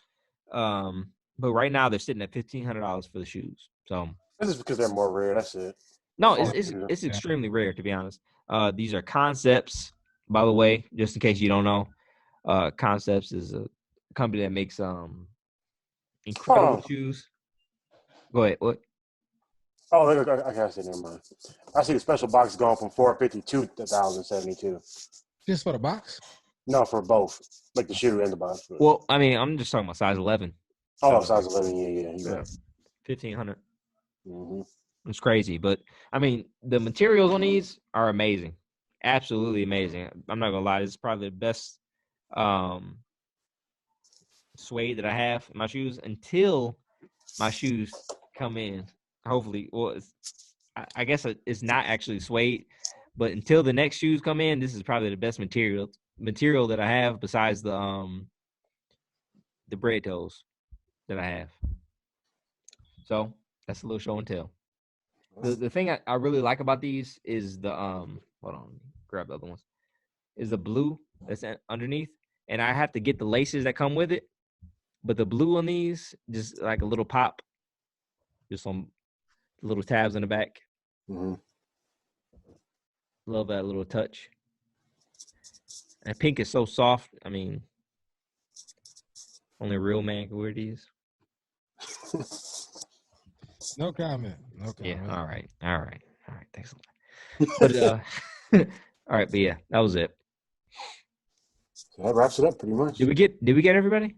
But right now they're sitting at $1,500 for the shoes. So This is because they're more rare. That's it. no, Only it's extremely rare, to be honest. These are Concepts, by the way, just in case you don't know. Concepts is a company that makes incredible shoes. Go ahead. What? Oh, I can't say never mind. I see the special box going from 450 to 1,072. Just for the box? No, for both, like the shoe and the box. But... Well, I mean, I'm just talking about size 11. Oh, size 11. Yeah, you're right. 1,500. Mm-hmm. It's crazy, but I mean, the materials on these are amazing, absolutely amazing. I'm not gonna lie, this is probably the best suede that I have in my shoes until my shoes come in. Hopefully, well, I guess it's not actually suede, but until the next shoes come in, this is probably the best material that I have besides the bread toes that I have. So that's a little show and tell. The thing I really like about these is the hold on, grab the other ones. Is the blue that's underneath, and I have to get the laces that come with it. But the blue on these, just like a little pop, just some little tabs in the back. Mm-hmm. Love that little touch. And pink is so soft. I mean, only a real man can wear these. No comment. Yeah. All right. Thanks a lot. But all right. But yeah, that was it. So that wraps it up pretty much. Did we get everybody?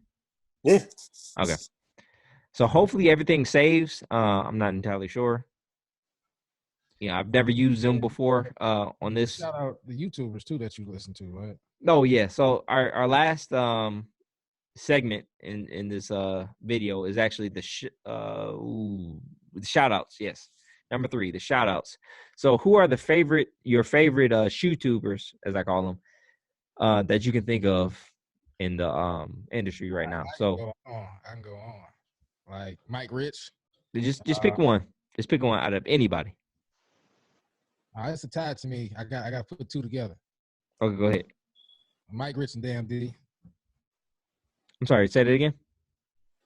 Yeah. Okay. So hopefully everything saves. I'm not entirely sure. Yeah, I've never used Zoom before on this. Shout out the YouTubers too that you listen to, right? Oh yeah. So our last segment in this video is actually the shout outs. Yes. Number 3, the shout outs. So who are your favorite shoe tubers, as I call them, that you can think of in the industry right now? So I can go on. Like Mike Rich. just pick one. Just pick one out of anybody. It's attached to me. I got to put two together. Okay, go ahead. Mike Rich and Damn D. I'm sorry, say that again.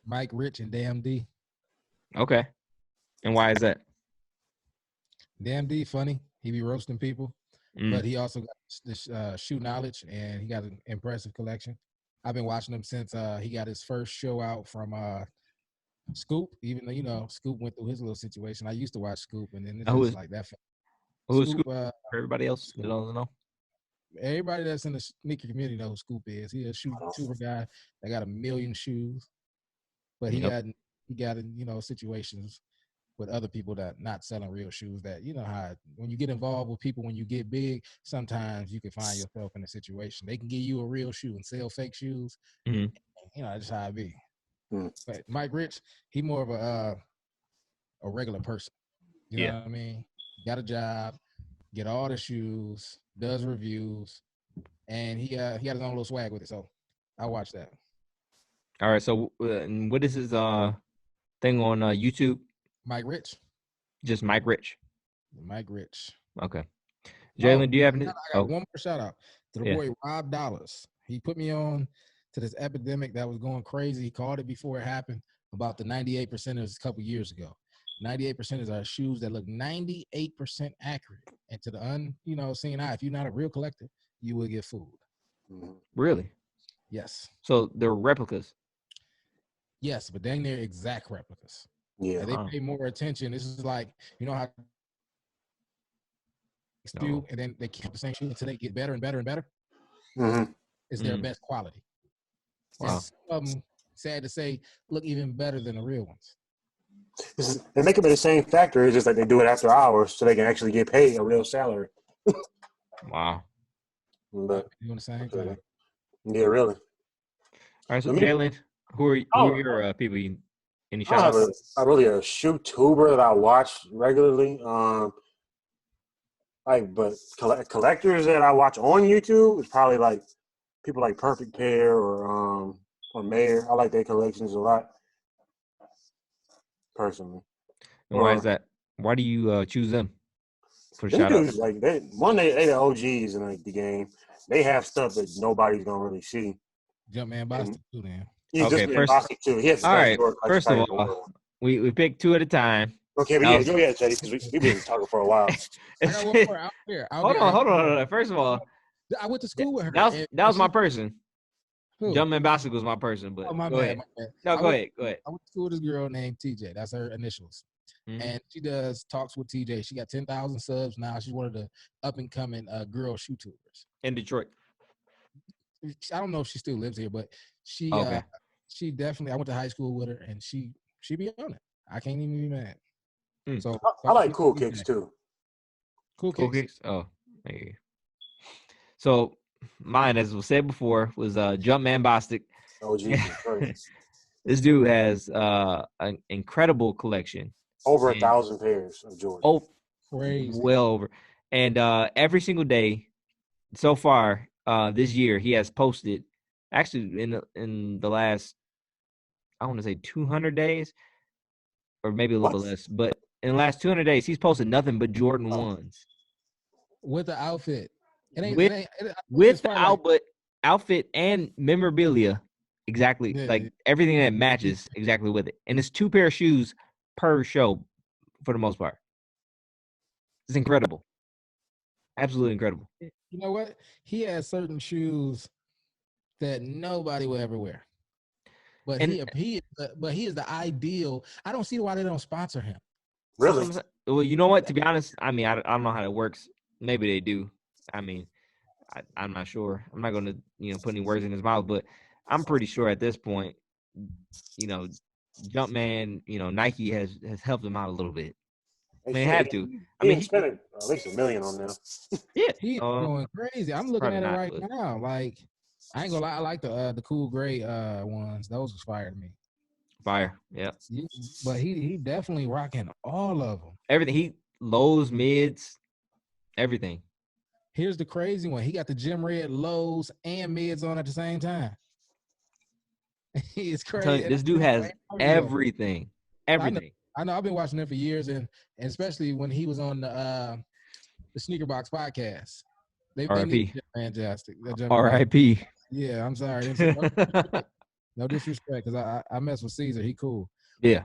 Mike Rich and Damn D. Okay. And why is that? Damn D funny. He be roasting people, but he also got this shoe knowledge, and he got an impressive collection. I've been watching him since he got his first show out from Scoop. Even though Scoop went through his little situation, I used to watch Scoop, and then it's just like that. Who's Scoop? For everybody else that doesn't know. Everybody that's in the sneaker community knows who Scoop is. He's a shooter guy that got 1 million shoes, but he got in situations with other people that not selling real shoes. That how when you get involved with people, when you get big, sometimes you can find yourself in a situation. They can give you a real shoe and sell fake shoes. That's just how it be. But Mike Rich, he more of a regular person. You know what I mean? Got a job, get all the shoes, does reviews, and he got his own little swag with it. So I watch that. All right. So what is his thing on YouTube? Mike Rich. Just Mike Rich. Mike Rich. Okay. Jalen, do you have any? I got one more shout out to the boy Rob Dollars. He put me on to this epidemic that was going crazy. He called it before it happened about the 98%ers a couple years ago. 98%ers are shoes that look 98% accurate. And to the seeing eye, if you're not a real collector, you will get fooled. Really? Yes. So they're replicas? Yes, but they're exact replicas. Yeah. And they pay more attention. This is like, how shoe, and then they keep the same shoe until they get better and better and better. It's their best quality. Wow. And some of them, sad to say, look even better than the real ones. They make it the same factor. It's just like they do it after hours, so they can actually get paid a real salary. Wow. But Doing the same thing. yeah, really. All right, so I mean, Jalen, who are your people? Any I don't shout have outs? a really a shoe tuber that I watch regularly. But collectors that I watch on YouTube is probably like people like Perfect Pair or Mayor. I like their collections a lot, personally. And why is Or that? Why do you choose them for them shout dudes outs? like they the OGs in like the game. They have stuff that nobody's gonna really see. Jumpman And Boston too, then. he's just Okay, being first, bossy too. He has the all best right. door First of in the all, world. we picked two at a time. Okay, but That yeah, was- go ahead, Teddy, because we've been talking for a while. I got one more out here. Hold on. First of all, I went to school with her. that was my person. Who? Jumpman Basketball was my person, but Oh, my go bad. ahead. My bad. No, I go went, ahead. Go ahead. I went to school with this girl named TJ. That's her initials. Mhm. And she does talks with TJ. She got 10,000 subs now. She's one of the up and coming girl shoe tubers. In Detroit. I don't know if she still lives here, but she Okay. she definitely. I went to high school with her, and she be on it. I can't even be mad. Mm. So I like Cool Kicks too. Cool Kicks. Oh, there you go. So mine, as was said before, was Jumpman Bostic. Oh, Jesus Christ. This dude has an incredible collection. Over And- 1,000 pairs of Jordans. Oh, Crazy. well over. And every single day so far this year, he has posted. Actually, in the last, I want to say 200 days, or maybe a little bit less, but in the last 200 days, he's posted nothing but Jordan 1s. With the outfit. With the outfit and memorabilia, exactly, Yeah. like everything that matches exactly with it. And it's 2 pair of shoes per show for the most part. It's incredible. Absolutely incredible. You know what? He has certain shoes that nobody will ever wear. But he is the ideal. I don't see why they don't sponsor him. Really? Well, you know what? To be honest, I mean, I don't know how that works. Maybe they do. I mean, I'm not sure. I'm not going to, put any words in his mouth, but I'm pretty sure at this point, Jumpman, Nike has helped him out a little bit. They have to. I mean, he spent at least $1 million on them. Yeah, he's going crazy. I'm looking at it right now. Like, I ain't gonna lie. I like the cool gray ones. Those was fire to me. Fire, yeah. But he definitely rocking all of them. Everything. He lows, mids, everything. Here's the crazy one. He got the gym red lows and mids on at the same time. He's crazy. This dude has everything. Everything. I know. I've been watching him for years, and especially when he was on the Sneaker Box podcast. R.I.P. Fantastic. R.I.P. Yeah, I'm sorry. No disrespect, because I mess with Caesar. He cool. Yeah,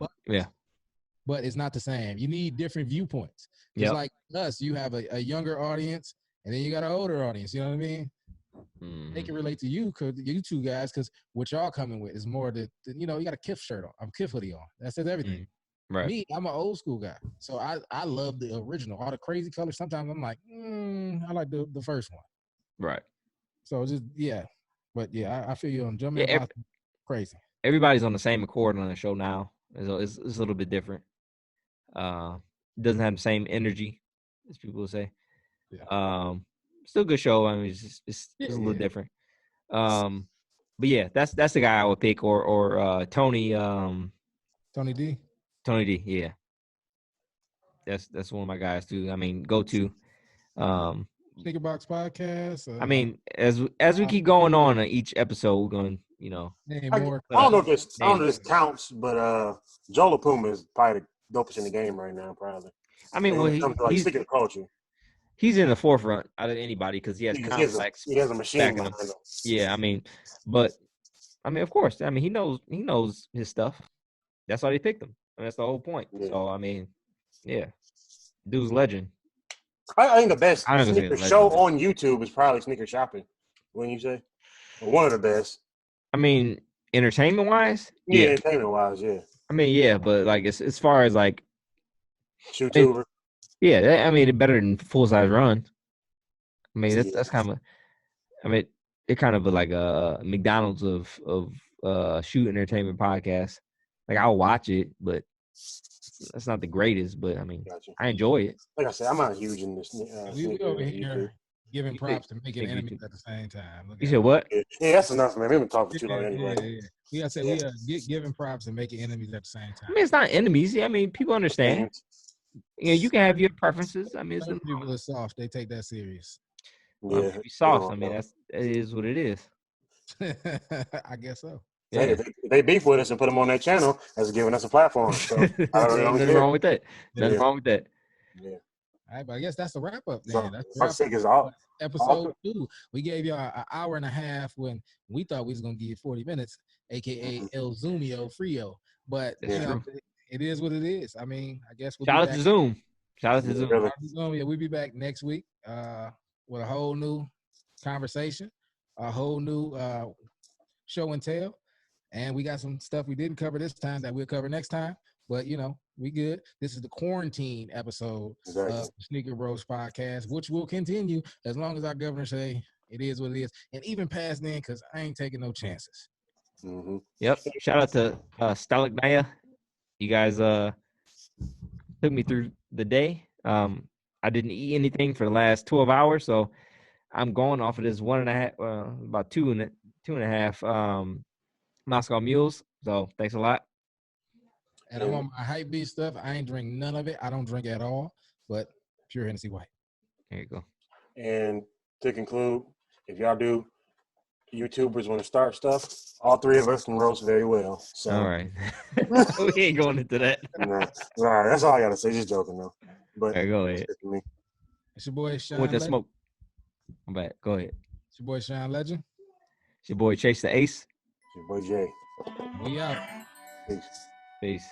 But it's not the same. You need different viewpoints. Just like us, you have a younger audience, and then you got an older audience. You know what I mean? Mm-hmm. They can relate to you, you two guys, because what y'all coming with is more you got a Kith shirt on. I'm Kith hoodie on. That says everything. Right. Me, I'm an old school guy, so I love the original. All the crazy colors. Sometimes I'm like, I like the first one. Right. So just but I feel you on Jumpman. Crazy. Everybody's on the same accord on the show now. It's a little bit different. Doesn't have the same energy, as people would say. Yeah. Still a good show. I mean, it's a little different. But yeah, that's the guy I would pick, or Tony. Tony D. Tony D. Yeah, that's one of my guys too. I mean, go to. Sneaker Box podcast. I mean, as we keep going on each episode, we're going, I don't know if this counts, but Joe LaPuma is probably the dopest in the game right now, probably. I mean, he's sticking to culture. He's in the forefront out of anybody because he has complex. He has a machine. Yeah, I mean, of course. I mean, he knows his stuff. That's why they picked him. And that's the whole point. Yeah. So I mean, yeah, dude's legend. I think the best sneaker show on YouTube is probably Sneaker Shopping. Wouldn't you say? Or one of the best. I mean, entertainment wise, yeah. Entertainment wise, yeah. I mean, yeah, but like as far as like YouTuber. Yeah, I mean, it's better than Full Size Run. I mean, that's kind of. I mean, it's kind of like a McDonald's of shoe entertainment podcast. Like I'll watch it, but It's not the greatest, but I mean, Gotcha. I enjoy it. Like I said, I'm not huge in this We sneaker over YouTube. here giving You props to making big enemies YouTube. at the same time. Look You at said it. what? Yeah, that's enough, man. We've been talking too long Yeah, anyway. yeah. We gotta say we are giving props and making enemies at the same I time. mean, it's not enemies. I mean, people understand. Opinions. You know, you can have your preferences. I mean, it's Some people are soft; they take that serious. well, Yeah, be soft. I mean, it is what it is. I guess so. Hey, Yeah. if they beef with us and put them on their channel, that's giving us a platform. So I really don't Nothing care. wrong with that. Nothing Yeah. wrong with that. Yeah. All right, but I guess that's the wrap up So then. That's the my wrap sick is up all episode 2. We gave y'all an hour and a half when we thought we was gonna give you 40 minutes, aka El Zoomio Frio. But That's you know, true. it is what it is. I mean, I guess we'll Shout be out back. to Zoom. Shout out to Zoom. really. Yeah, we'll be back next week with a whole new conversation, a whole new show and tell. And we got some stuff we didn't cover this time that we'll cover next time. But you know, we good. This is the quarantine episode of the Sneaker Bros podcast, which will continue as long as our governor say it is what it is, and even past then, because I ain't taking no chances. Mm-hmm. Yep. Shout out to Stalignaya. You guys took me through the day. I didn't eat anything for the last 12 hours, so I'm going off of this 1.5, about two and a half Moscow mules. So thanks a lot. And I'm on my hype beast stuff. I ain't drink none of it. I don't drink at all, but pure Hennessy White. There you go. And to conclude, if y'all do YouTubers want to start stuff, all three of us can roast very well. So all right. We ain't going into that. Nah, that's all I gotta say. Just joking though. But Right, go ahead. It's your boy Sean With the Legend. smoke. I'm back. Go ahead. It's your boy Sean Legend. It's your boy Chase the Ace. It's your boy Jay. We out. Peace. Peace.